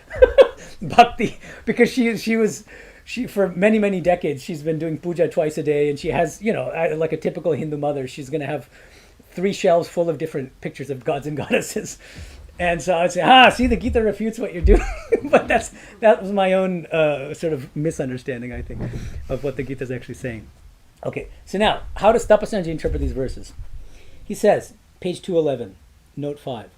Speaker 1: bhakti, because she for many, many decades, she's been doing puja twice a day, and she has, like a typical Hindu mother, she's going to have 3 shelves full of different pictures of gods and goddesses. And so I'd say, see, the Gita refutes what you're doing. But that was my own sort of misunderstanding, I think, of what the Gita is actually saying. Okay, so now, how does Tapasanji interpret these verses? He says, page 211, note 5.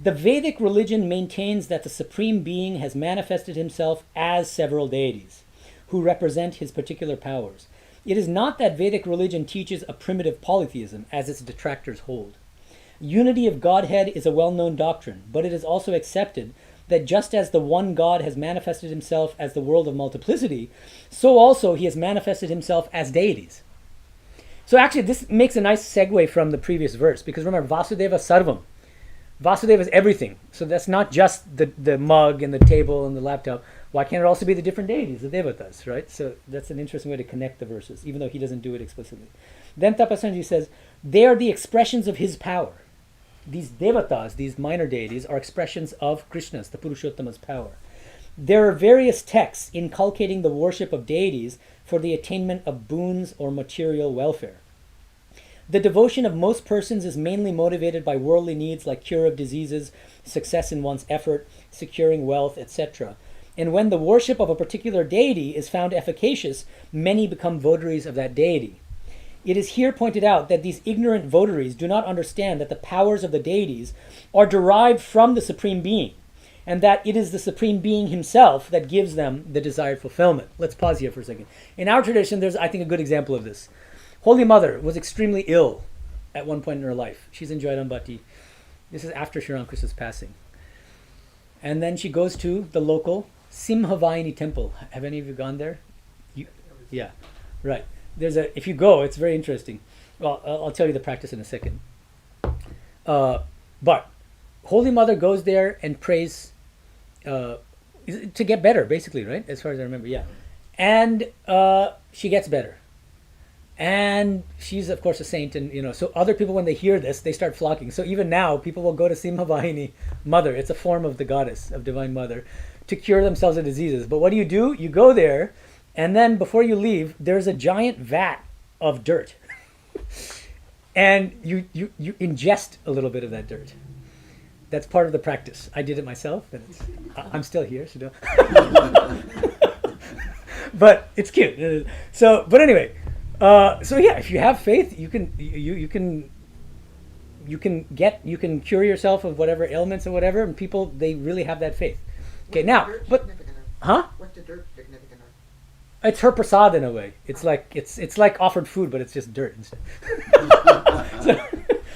Speaker 1: The Vedic religion maintains that the Supreme Being has manifested himself as several deities, who represent his particular powers. It is not that Vedic religion teaches a primitive polytheism, as its detractors hold. Unity of Godhead is a well-known doctrine, but it is also accepted that just as the one God has manifested himself as the world of multiplicity, so also he has manifested himself as deities. So actually this makes a nice segue from the previous verse, because remember, Vasudeva Sarvam. Vasudeva is everything. So that's not just the mug and the table and the laptop. Why can't it also be the different deities, the devatas, right? So that's an interesting way to connect the verses, even though he doesn't do it explicitly. Then Tapasanji says, they are the expressions of his power. These devatas, these minor deities, are expressions of Krishna's, the Purushottama's power. There are various texts inculcating the worship of deities for the attainment of boons or material welfare. The devotion of most persons is mainly motivated by worldly needs like cure of diseases, success in one's effort, securing wealth, etc. And when the worship of a particular deity is found efficacious, many become votaries of that deity. It is here pointed out that these ignorant votaries do not understand that the powers of the deities are derived from the Supreme Being, and that it is the Supreme Being himself that gives them the desired fulfillment. Let's pause here for a second. In our tradition, there's, I think, a good example of this. Holy Mother was extremely ill at one point in her life. She's in Jairambati. This is after Sri Ramakrishna's passing. And then she goes to the local Simhavayini temple. Have any of you gone there? Yeah, right. If you go, it's very interesting. Well, I'll tell you the practice in a second. But Holy Mother goes there and prays to get better, basically, right? As far as I remember, yeah. And she gets better. And she's, of course, a saint. And, so other people, when they hear this, they start flocking. So even now, people will go to Simhavayini Mother. It's a form of the goddess, of Divine Mother, to cure themselves of diseases. But what do? You go there, and then before you leave, there's a giant vat of dirt. And you ingest a little bit of that dirt. That's part of the practice. I did it myself, and I'm still here, so don't. But it's cute. But anyway, so yeah, if you have faith, you can cure yourself of whatever ailments or whatever, and people, they really have that faith. Okay, now, but
Speaker 4: What's the dirt significant of?
Speaker 1: It's her prasad in a way. It's like offered food, but it's just dirt instead.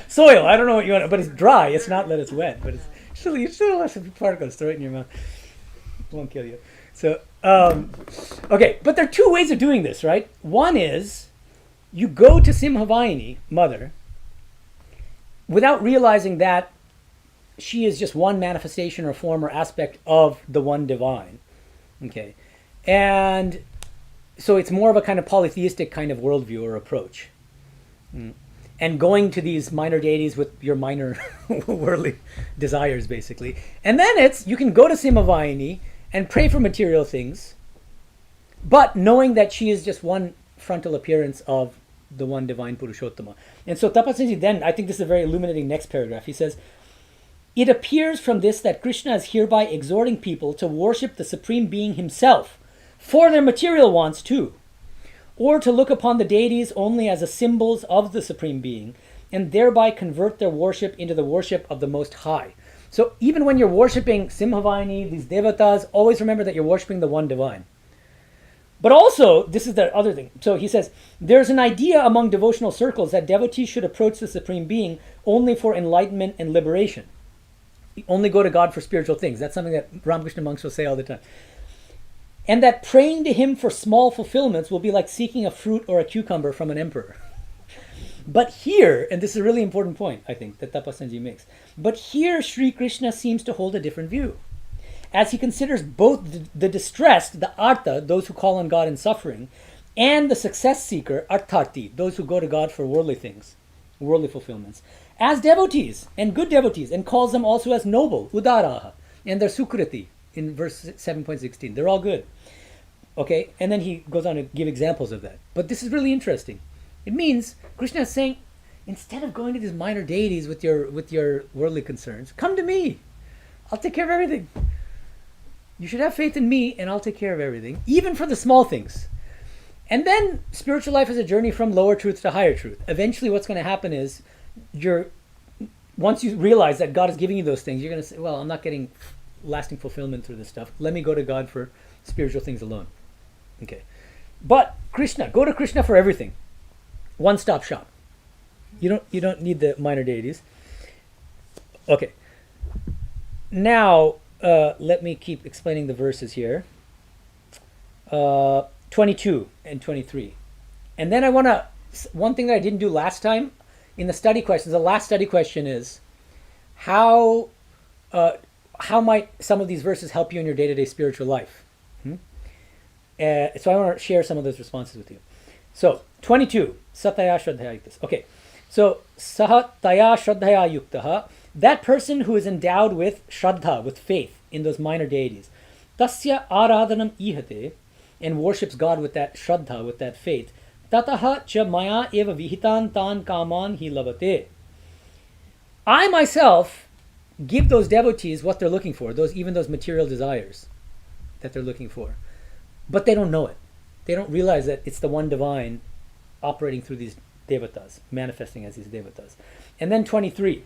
Speaker 1: Soil. I don't know what you want, but it's dry. It's not that it's wet, but it's still, you still have some particles. Throw it in your mouth. It won't kill you. So okay, but there are two ways of doing this, right? One is you go to Simhavayini Mother without realizing that she is just one manifestation or form or aspect of the one divine. Okay, and so it's more of a kind of polytheistic kind of worldview or approach. And going to these minor deities with your minor worldly desires, basically. And then you can go to Simhavayini and pray for material things, but knowing that she is just one frontal appearance of the one divine Purushottama. And so Tapasanji then, I think this is a very illuminating next paragraph. He says, it appears from this that Krishna is hereby exhorting people to worship the Supreme Being himself, for their material wants too, or to look upon the deities only as the symbols of the Supreme Being, and thereby convert their worship into the worship of the Most High. So even when you're worshipping Simhavayini, these devatas, always remember that you're worshipping the one divine. But also, this is the other thing. So he says, there's an idea among devotional circles that devotees should approach the Supreme Being only for enlightenment and liberation. Only go to God for spiritual things. That's something that Ramakrishna monks will say all the time. And that praying to him for small fulfillments will be like seeking a fruit or a cucumber from an emperor. But here, and this is a really important point, I think, that Tapasanji makes, but here Sri Krishna seems to hold a different view, as he considers both the distressed, the artha, those who call on God in suffering, and the success seeker, arthati, those who go to God for worldly things, worldly fulfillments, as devotees, and good devotees, and calls them also as noble, udaraha, and their sukriti, in verse 7.16. They're all good. Okay, and then he goes on to give examples of that. But this is really interesting. It means Krishna is saying, instead of going to these minor deities with your worldly concerns, come to me. I'll take care of everything. You should have faith in me and I'll take care of everything, even for the small things. And then spiritual life is a journey from lower truth to higher truth. Eventually what's going to happen is once you realize that God is giving you those things, you're going to say, well, I'm not getting lasting fulfillment through this stuff. Let me go to God for spiritual things alone. Okay. But Krishna, go to Krishna for everything. One-stop shop. You don't need the minor deities. Okay. Now, let me keep explaining the verses here. 22 and 23. And then one thing that I didn't do last time in the study questions, the last study question is, how might some of these verses help you in your day-to-day spiritual life? So I want to share some of those responses with you. So, 22, Sataya Shraddhaya Yuktas. Okay, so Sahataya Shraddhaya Yuktaha, that person who is endowed with Shraddha, with faith in those minor deities, Tasya Aradhanam Ihate, and worships God with that Shraddha, with that faith, Tataha cha maya eva vihitan tan kaman hi lavate. I myself give those devotees what they're looking for, even those material desires that they're looking for. But they don't know it. They don't realize that it's the one divine operating through these devatas, manifesting as these devatas. And then 23.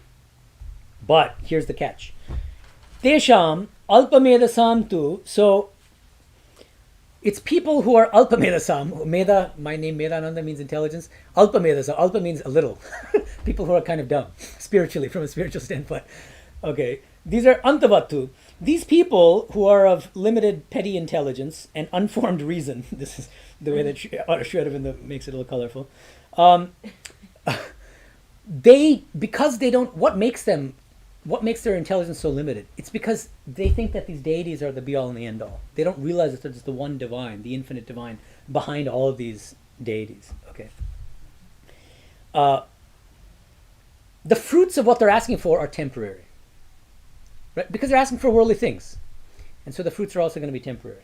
Speaker 1: But here's the catch. Tesham alpamedasam tu. So it's people who are alpamedasam. Meda, my name Medhananda means intelligence. Alpamedasam. Alpa means a little. People who are kind of dumb, spiritually, from a spiritual standpoint. Okay. These are antavatu. These people who are of limited petty intelligence and unformed reason, this is the way that Sri Aurobindo makes it a little colorful, because they don't, what makes their intelligence so limited? It's because they think that these deities are the be-all and the end-all. They don't realize that there's the one divine, the infinite divine, behind all of these deities. Okay. The fruits of what they're asking for are temporary. Right? Because they're asking for worldly things. And so the fruits are also going to be temporary.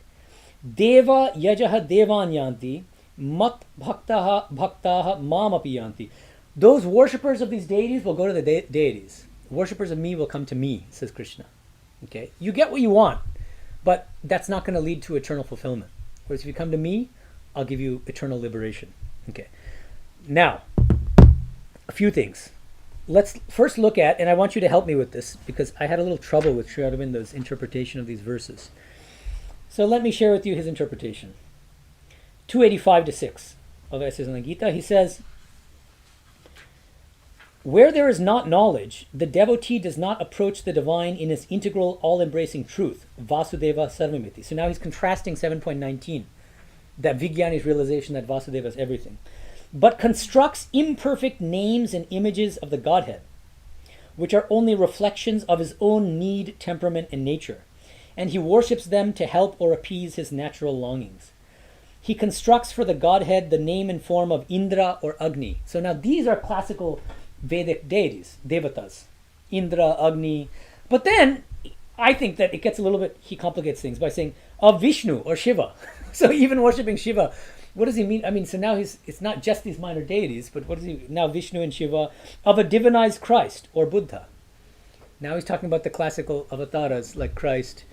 Speaker 1: Deva yajaha devanyanti mat bhaktaha bhaktaha mamapi yanti. Those worshippers of these deities will go to the deities. Worshippers of me will come to me, says Krishna. Okay? You get what you want, but that's not going to lead to eternal fulfillment. Whereas if you come to me, I'll give you eternal liberation. Okay. Now, a few things. Let's first look at, and I want you to help me with this because I had a little trouble with Sri Aurobindo's interpretation of these verses. So let me share with you his interpretation. 285 to 6 of the Gita, he says, where there is not knowledge, the devotee does not approach the divine in its integral, all-embracing truth, Vasudeva Sarvamiti. So now he's contrasting 7.19, that Vijnani's realization that Vasudeva is everything, but constructs imperfect names and images of the Godhead, which are only reflections of his own need, temperament, and nature, and he worships them to help or appease his natural longings. He constructs for the Godhead the name and form of Indra or Agni. So now these are classical Vedic deities, devatas, Indra, Agni. But then I think that it gets a little bit, he complicates things by saying of Vishnu or Shiva. So even worshipping Shiva, what does he mean? I mean, so now it's not just these minor deities, but what does he, now Vishnu and Shiva, of a divinized Christ or Buddha. Now he's talking about the classical avatars like Christ.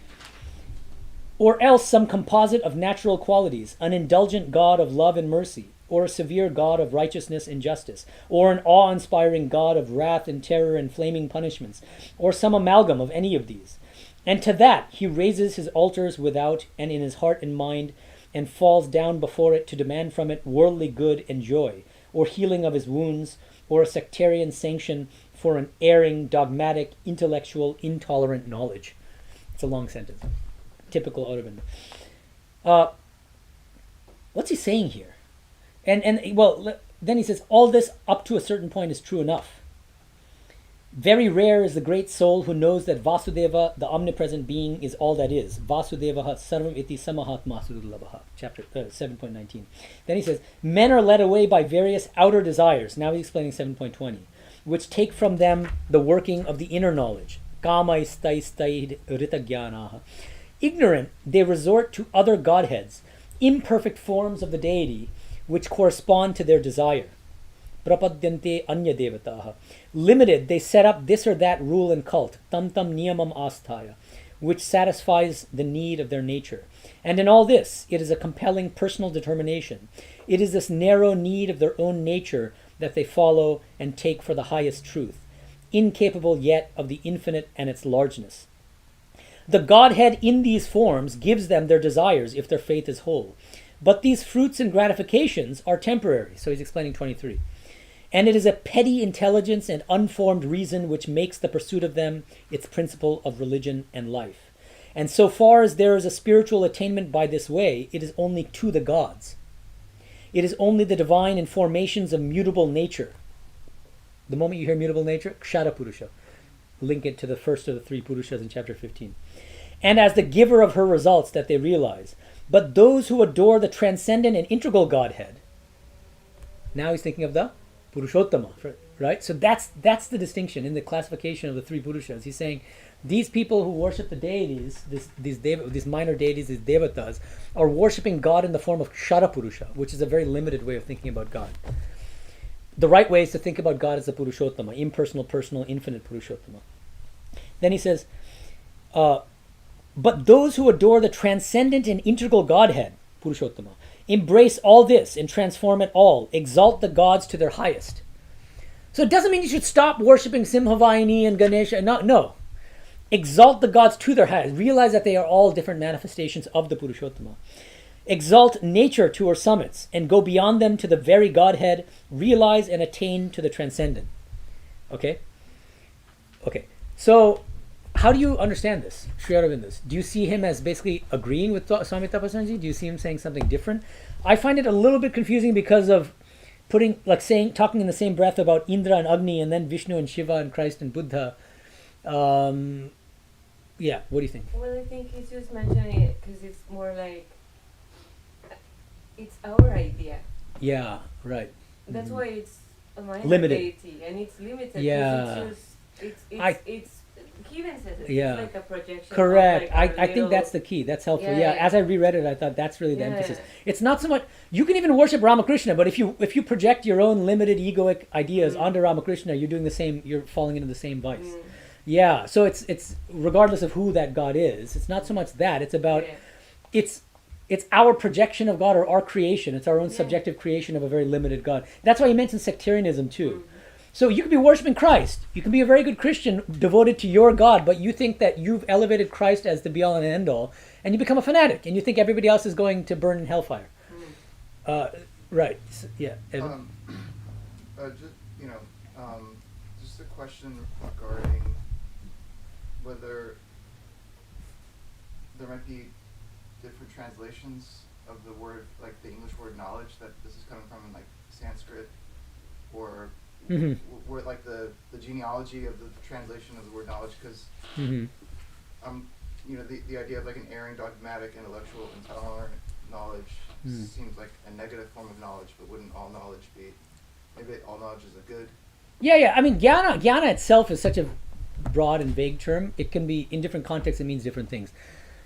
Speaker 1: Or else some composite of natural qualities, an indulgent God of love and mercy, or a severe God of righteousness and justice, or an awe-inspiring God of wrath and terror and flaming punishments, or some amalgam of any of these. And to that he raises his altars without and in his heart and mind, and falls down before it to demand from it worldly good and joy, or healing of his wounds, or a sectarian sanction for an erring, dogmatic, intellectual, intolerant knowledge. It's a long sentence. Typical Aurobindo. What's he saying here? And well, then he says, all this up to a certain point is true enough. Very rare is the great soul who knows that Vasudeva, the omnipresent being, is all that is. Vasudevaha sarvam iti samahatma sudurlabhaha. Chapter 7.19. Then he says, men are led away by various outer desires. Now he's explaining 7.20, which take from them the working of the inner knowledge. Kama istaistaid ritagyanaha. Ignorant, they resort to other godheads, imperfect forms of the deity, which correspond to their desire. prapadyante anya devataha. Limited, they set up this or that rule and cult, tam tam niyamam asthaya, which satisfies the need of their nature. And in all this, it is a compelling personal determination. It is this narrow need of their own nature that they follow and take for the highest truth, incapable yet of the infinite and its largeness. The Godhead in these forms gives them their desires if their faith is whole. But these fruits and gratifications are temporary. So he's explaining 23. And it is a petty intelligence and unformed reason which makes the pursuit of them its principle of religion and life. And so far as there is a spiritual attainment by this way, it is only to the gods. It is only the divine informations of mutable nature. The moment you hear mutable nature, Kshara Purusha. Link it to the first of the three Purushas in chapter 15. And as the giver of her results that they realize. But those who adore the transcendent and integral Godhead, now he's thinking of the Purushottama, right? So that's the distinction in the classification of the three Purushas. He's saying these people who worship the deities, these minor deities, these devatas, are worshipping God in the form of Kshara Purusha, which is a very limited way of thinking about God. The right way is to think about God as the Purushottama, impersonal, personal, infinite Purushottama. Then he says, but those who adore the transcendent and integral Godhead, Purushottama, embrace all this and transform it all, exalt the gods to their highest. So it doesn't mean you should stop worshipping Simhavayini and Ganesha. No. Exalt the gods to their highest. Realize that they are all different manifestations of the Purushottama. Exalt nature to her summits and go beyond them to the very Godhead, realize and attain to the transcendent. Okay? So, how do you understand this, Sri Aurobindo? Do you see him as basically agreeing with Swami Tapasanji? Do you see him saying something different? I find it a little bit confusing because of talking in the same breath about Indra and Agni and then Vishnu and Shiva and Christ and Buddha. What do you think?
Speaker 5: Well, I think he's just mentioning it because it's more like it's our idea.
Speaker 1: Yeah, right.
Speaker 5: That's why it's a minor
Speaker 1: Limited.
Speaker 5: deity and it's limited.
Speaker 1: Yeah.
Speaker 5: It's Kevin says it.
Speaker 1: Yeah.
Speaker 5: It's like a projection.
Speaker 1: Correct.
Speaker 5: Of like
Speaker 1: I think that's the key. That's helpful.
Speaker 5: Yeah.
Speaker 1: As I reread it, I thought that's really the emphasis. It's not so much, you can even worship Ramakrishna, but if you project your own limited egoic ideas onto Ramakrishna, you're doing the same, you're falling into the same vice. Yeah. So it's regardless of who that God is, it's not so much that, it's about, it's our projection of God or our creation. It's our own subjective creation of a very limited God. That's why he mentioned sectarianism too. So you could be worshiping Christ. You can be a very good Christian devoted to your God, but you think that you've elevated Christ as the be-all and end-all, and you become a fanatic, and you think everybody else is going to burn in hellfire. Right. So, yeah. Evan?
Speaker 6: Just a question regarding whether there might be different translations of the word, like the English word knowledge, that this is coming from in like Sanskrit, or where like the genealogy of the translation of the word knowledge, because the idea of like an erring, dogmatic, intellectual, intolerant knowledge seems like a negative form of knowledge, but wouldn't all knowledge be, maybe all knowledge is a good?
Speaker 1: Yeah. I mean, jnana itself is such a broad and vague term. It can be, in different contexts, it means different things.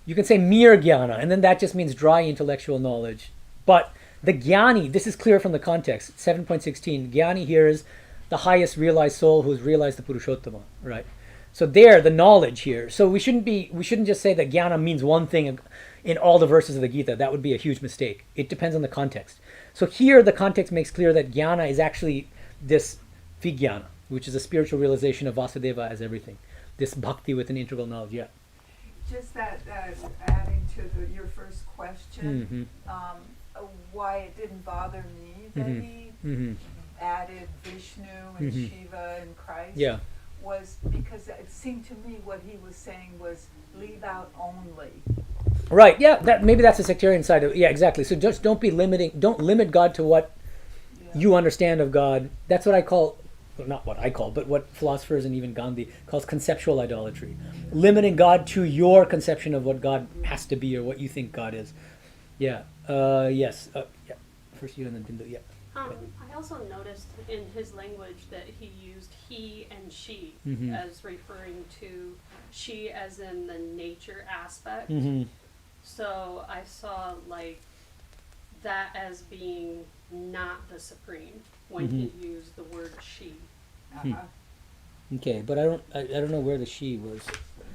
Speaker 1: You can say mere jnana, and then that just means dry intellectual knowledge. But the jnani, this is clear from the context, 7.16, jnani here is the highest realized soul who has realized the Purushottama, right? So there, the knowledge here. So we shouldn't just say that jnana means one thing in all the verses of the Gita. That would be a huge mistake. It depends on the context. So here, the context makes clear that jnana is actually this vijnana, which is a spiritual realization of Vasudeva as everything. This bhakti with an integral knowledge,
Speaker 3: Just that adding to your first question, why it didn't bother me that he added Vishnu and Shiva and Christ was because it seemed to me what he was saying was leave out only.
Speaker 1: Right, maybe that's the sectarian side of it. Yeah, exactly. So just don't limit God to what you understand of God. That's what I call, well, not what I call, but what philosophers and even Gandhi calls conceptual idolatry. Limiting God to your conception of what God has to be or what you think God is. Yes. First you and then Bindu,
Speaker 7: I also noticed in his language that he used he and she as referring to she as in the nature aspect. So I saw like that as being not the supreme when he used
Speaker 1: Okay, but I don't know where the she was.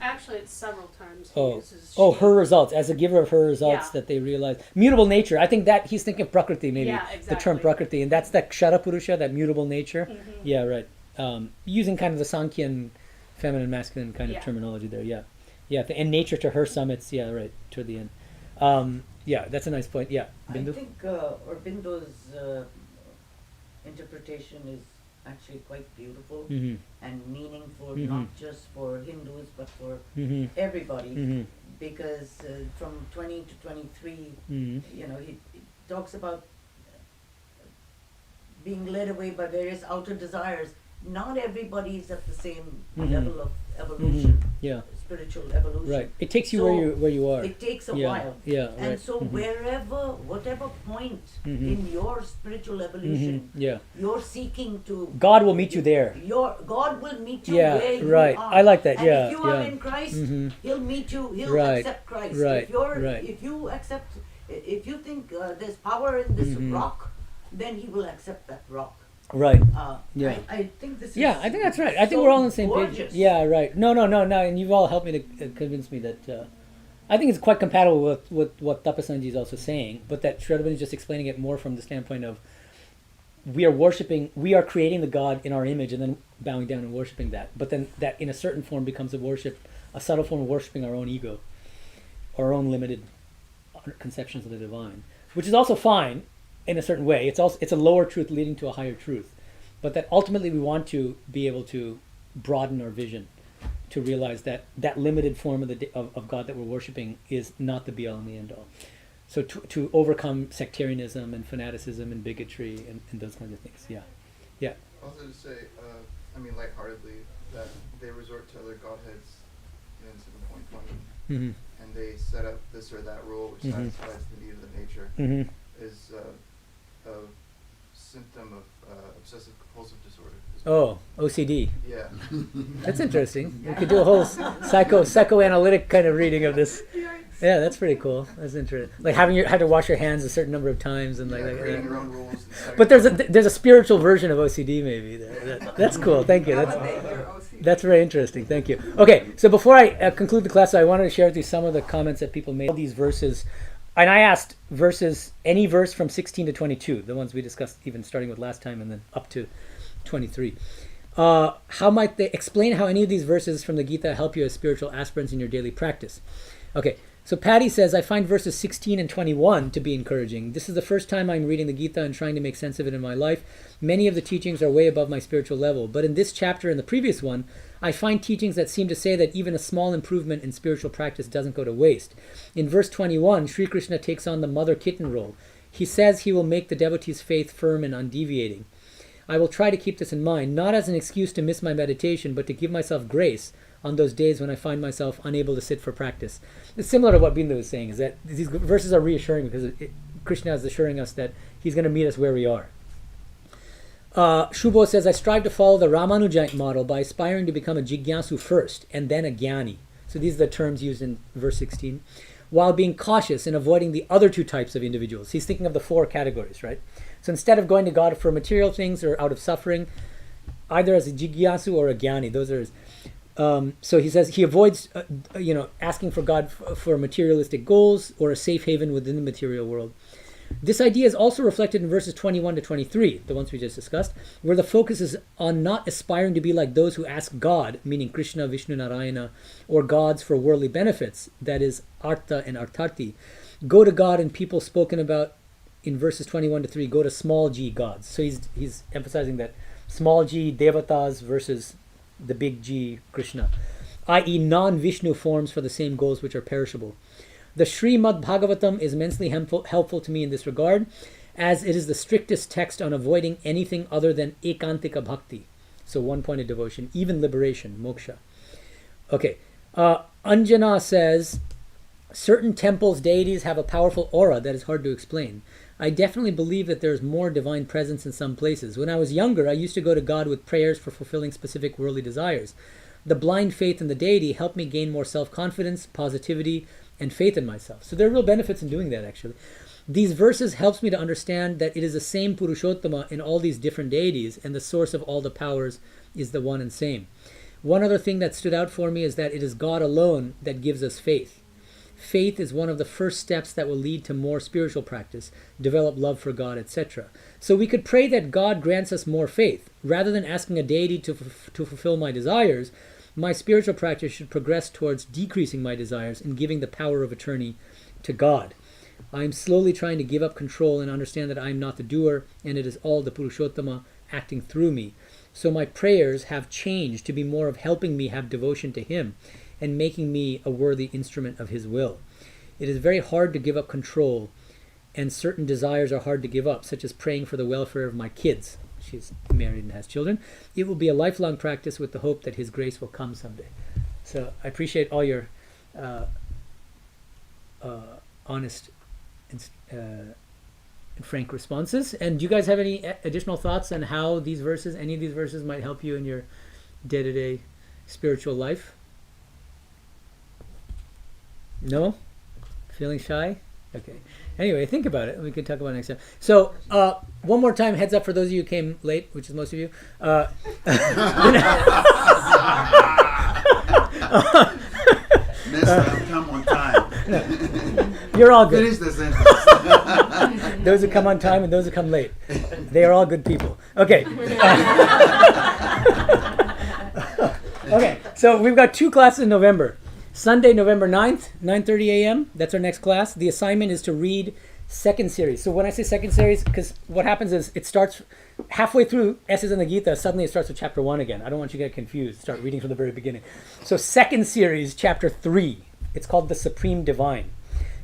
Speaker 7: Actually, it's several times he
Speaker 1: Oh,
Speaker 7: uses
Speaker 1: oh,
Speaker 7: she.
Speaker 1: her results as a giver of her results
Speaker 7: Yeah.
Speaker 1: that they realize mutable nature. I think that he's thinking of prakriti, maybe
Speaker 7: Yeah,
Speaker 1: the term
Speaker 7: exactly.
Speaker 1: prakriti, and that's that kshara purusha, that mutable nature.
Speaker 7: Mhm.
Speaker 1: Yeah, right. Using kind of the Sankhyan feminine masculine kind of
Speaker 7: Yeah.
Speaker 1: terminology there. Yeah, yeah, and nature to her summits. Yeah, right. Toward the end. Yeah, that's a nice point. Yeah,
Speaker 2: I
Speaker 1: Bindu.
Speaker 2: think Aurobindo's interpretation is actually quite beautiful
Speaker 1: Mm-hmm.
Speaker 2: and meaningful,
Speaker 1: Mhm.
Speaker 2: not just for Hindus but for
Speaker 1: Mm-hmm.
Speaker 2: everybody.
Speaker 1: Mm-hmm.
Speaker 2: Because from 20 to 23,
Speaker 1: Mm-hmm.
Speaker 2: he talks about being led away by various outer desires. Not everybody is at the same
Speaker 1: Mhm.
Speaker 2: level of evolution,
Speaker 1: Yeah,
Speaker 2: spiritual evolution.
Speaker 1: right. It takes you
Speaker 2: So,
Speaker 1: where you are.
Speaker 2: It takes a
Speaker 1: Yeah,
Speaker 2: while.
Speaker 1: yeah,
Speaker 2: And
Speaker 1: right.
Speaker 2: so whatever point
Speaker 1: Mhm.
Speaker 2: in your spiritual evolution
Speaker 1: Yeah,
Speaker 2: you're seeking to,
Speaker 1: God will meet you there.
Speaker 2: your God will meet you
Speaker 1: Yeah,
Speaker 2: where you
Speaker 1: right.
Speaker 2: are.
Speaker 1: I like that,
Speaker 2: And
Speaker 1: yeah,
Speaker 2: if you are
Speaker 1: yeah.
Speaker 2: in Christ,
Speaker 1: Mhm.
Speaker 2: He'll meet you. He'll
Speaker 1: Right,
Speaker 2: accept Christ.
Speaker 1: right, right.
Speaker 2: If you accept, if you think there's power in this
Speaker 1: Mhm.
Speaker 2: rock, then He will accept that rock.
Speaker 1: Right.
Speaker 2: Yeah. I think this is.
Speaker 1: Yeah, I think that's right. I think
Speaker 2: so
Speaker 1: we're all on the same
Speaker 2: gorgeous.
Speaker 1: page. Yeah, right. No, and you've all helped me to convince me that I think it's quite compatible with what Tapasanji is also saying, but that Sri Aurobindo is just explaining it more from the standpoint of we are creating the God in our image and then bowing down and worshiping that. But then that in a certain form becomes a subtle form of worshiping our own ego, our own limited conceptions of the divine, which is also fine in a certain way. It's a lower truth leading to a higher truth, but that ultimately we want to be able to broaden our vision to realize that that limited form of God that we're worshiping is not the be all and the end all. So to overcome sectarianism and fanaticism and bigotry and those kinds of things. Yeah.
Speaker 6: Also to say, lightheartedly, that they resort to other godheads in 7.20,
Speaker 1: Mm-hmm.
Speaker 6: and they set up this or that rule which
Speaker 1: Mhm.
Speaker 6: satisfies the need of the nature,
Speaker 1: Mm-hmm.
Speaker 6: is a symptom of obsessive compulsive disorder.
Speaker 1: Oh, OCD.
Speaker 6: Yeah.
Speaker 1: That's interesting. We could do a whole psychoanalytic kind of reading of this. Yeah, that's pretty cool. That's interesting. Like had to wash your hands a certain number of times and like
Speaker 6: creating
Speaker 1: that.
Speaker 6: your own rules. And setting
Speaker 1: But there's a spiritual version of OCD maybe. That's cool. Thank you. That's very interesting. Thank you. Okay, so before I conclude the class, I wanted to share with you some of the comments that people made. All these verses, and I asked any verse from 16 to 22, the ones we discussed, even starting with last time and then up to 23. How might they explain how any of these verses from the Gita help you as spiritual aspirants in your daily practice? Okay. So Patty says, I find verses 16 and 21 to be encouraging. This is the first time I'm reading the Gita and trying to make sense of it in my life. Many of the teachings are way above my spiritual level. But in this chapter and the previous one, I find teachings that seem to say that even a small improvement in spiritual practice doesn't go to waste. In verse 21, Sri Krishna takes on the mother kitten role. He says he will make the devotee's faith firm and undeviating. I will try to keep this in mind, not as an excuse to miss my meditation, but to give myself grace on those days when I find myself unable to sit for practice. It's similar to what Bindu was saying, is that these verses are reassuring because Krishna is assuring us that he's going to meet us where we are. Shubho says, I strive to follow the Ramanujite model by aspiring to become a jigyasu first and then a jnani. So these are the terms used in verse 16. While being cautious and avoiding the other two types of individuals. He's thinking of the four categories, right? So instead of going to God for material things or out of suffering, either as a jigyasu or a jnani, those are his. So he says he avoids, asking for God for materialistic goals or a safe haven within the material world. This idea is also reflected in verses 21 to 23, the ones we just discussed, where the focus is on not aspiring to be like those who ask God, meaning Krishna, Vishnu, Narayana, or gods for worldly benefits, that is, Artha and Artarti. Go to God and people spoken about in verses 21 to 3, go to small g gods. So he's emphasizing that small g devatas versus the big G, Krishna, i.e. non-Vishnu forms for the same goals which are perishable. The Srimad Bhagavatam is immensely helpful to me in this regard, as it is the strictest text on avoiding anything other than ekantika bhakti, so one-pointed devotion, even liberation, moksha. Okay, Anjana says, certain temples, deities have a powerful aura that is hard to explain. I definitely believe that there is more divine presence in some places. When I was younger, I used to go to God with prayers for fulfilling specific worldly desires. The blind faith in the deity helped me gain more self-confidence, positivity, and faith in myself. So there are real benefits in doing that, actually. These verses helps me to understand that it is the same Purushottama in all these different deities, and the source of all the powers is the one and same. One other thing that stood out for me is that it is God alone that gives us faith. Faith is one of the first steps that will lead to more spiritual practice, develop love for God, etc. So we could pray that God grants us more faith. Rather than asking a deity to fulfill my desires, my spiritual practice should progress towards decreasing my desires and giving the power of attorney to God. I'm slowly trying to give up control and understand that I'm not the doer, and it is all the Purushottama acting through me. So my prayers have changed to be more of helping me have devotion to Him and making me a worthy instrument of His will. It is very hard to give up control, and certain desires are hard to give up, such as praying for the welfare of my kids. She's married and has children. It will be a lifelong practice with the hope that His grace will come someday. So I appreciate all your honest and frank responses. And do you guys have any additional thoughts on how these verses, any of these verses, might help you in your day-to-day spiritual life? No? Feeling shy? Okay. Anyway, think about it. We can talk about it next time. So, one more time, heads up for those of you who came late, which is most of you.
Speaker 8: Come on time.
Speaker 1: You're all good.
Speaker 8: Finish the sentence.
Speaker 1: Those who come on time and those who come late. They are all good people. Okay. Okay, so we've got 2 classes in November. Sunday, November 9th, 9:30 a.m. That's our next class. The assignment is to read second series. So when I say second series, because what happens is it starts halfway through Essays on the Gita, suddenly it starts with chapter 1 again. I don't want you to get confused. Start reading from the very beginning. So second series, chapter 3. It's called The Supreme Divine.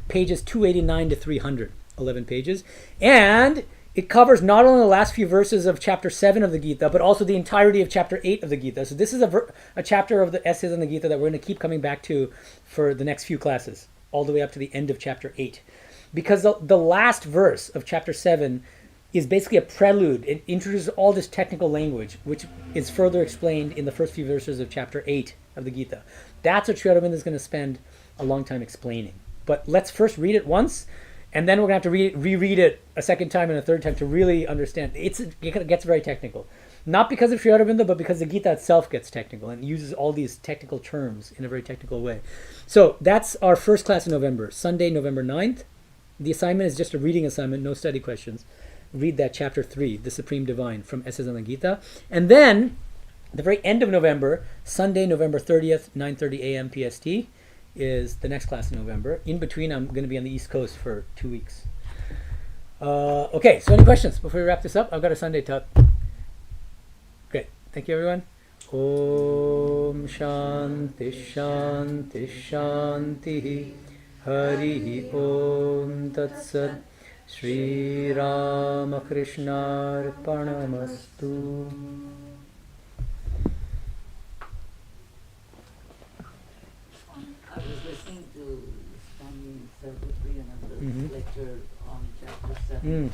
Speaker 1: Pages 289 to 300, 11 pages. And it covers not only the last few verses of chapter 7 of the Gita, but also the entirety of chapter 8 of the Gita. So this is a chapter of the Essays on the Gita that we're going to keep coming back to for the next few classes, all the way up to the end of chapter 8. Because the last verse of chapter 7 is basically a prelude. It introduces all this technical language, which is further explained in the first few verses of chapter 8 of the Gita. That's what Sri Aurobindo is going to spend a long time explaining. But let's first read it once, and then we're going to have to reread it a second time and a third time to really understand. It gets very technical. Not because of Sri Aurobindo, but because the Gita itself gets technical and uses all these technical terms in a very technical way. So that's our first class in November, Sunday, November 9th. The assignment is just a reading assignment, no study questions. Read that chapter 3, The Supreme Divine, from Essays on the Gita. And then, the very end of November, Sunday, November 30th, 9:30 a.m. PST, is the next class in November. In between, I'm going to be on the East Coast for 2 weeks. Okay, so any questions before we wrap this up? I've got a Sunday talk. Great. Thank you, everyone. Om Shanti Shanti Shanti Hari Om Tat Sat Sri Ramakrishna Arpanamastu.
Speaker 2: I was listening to Swami Aurobindo lecture on chapter 7.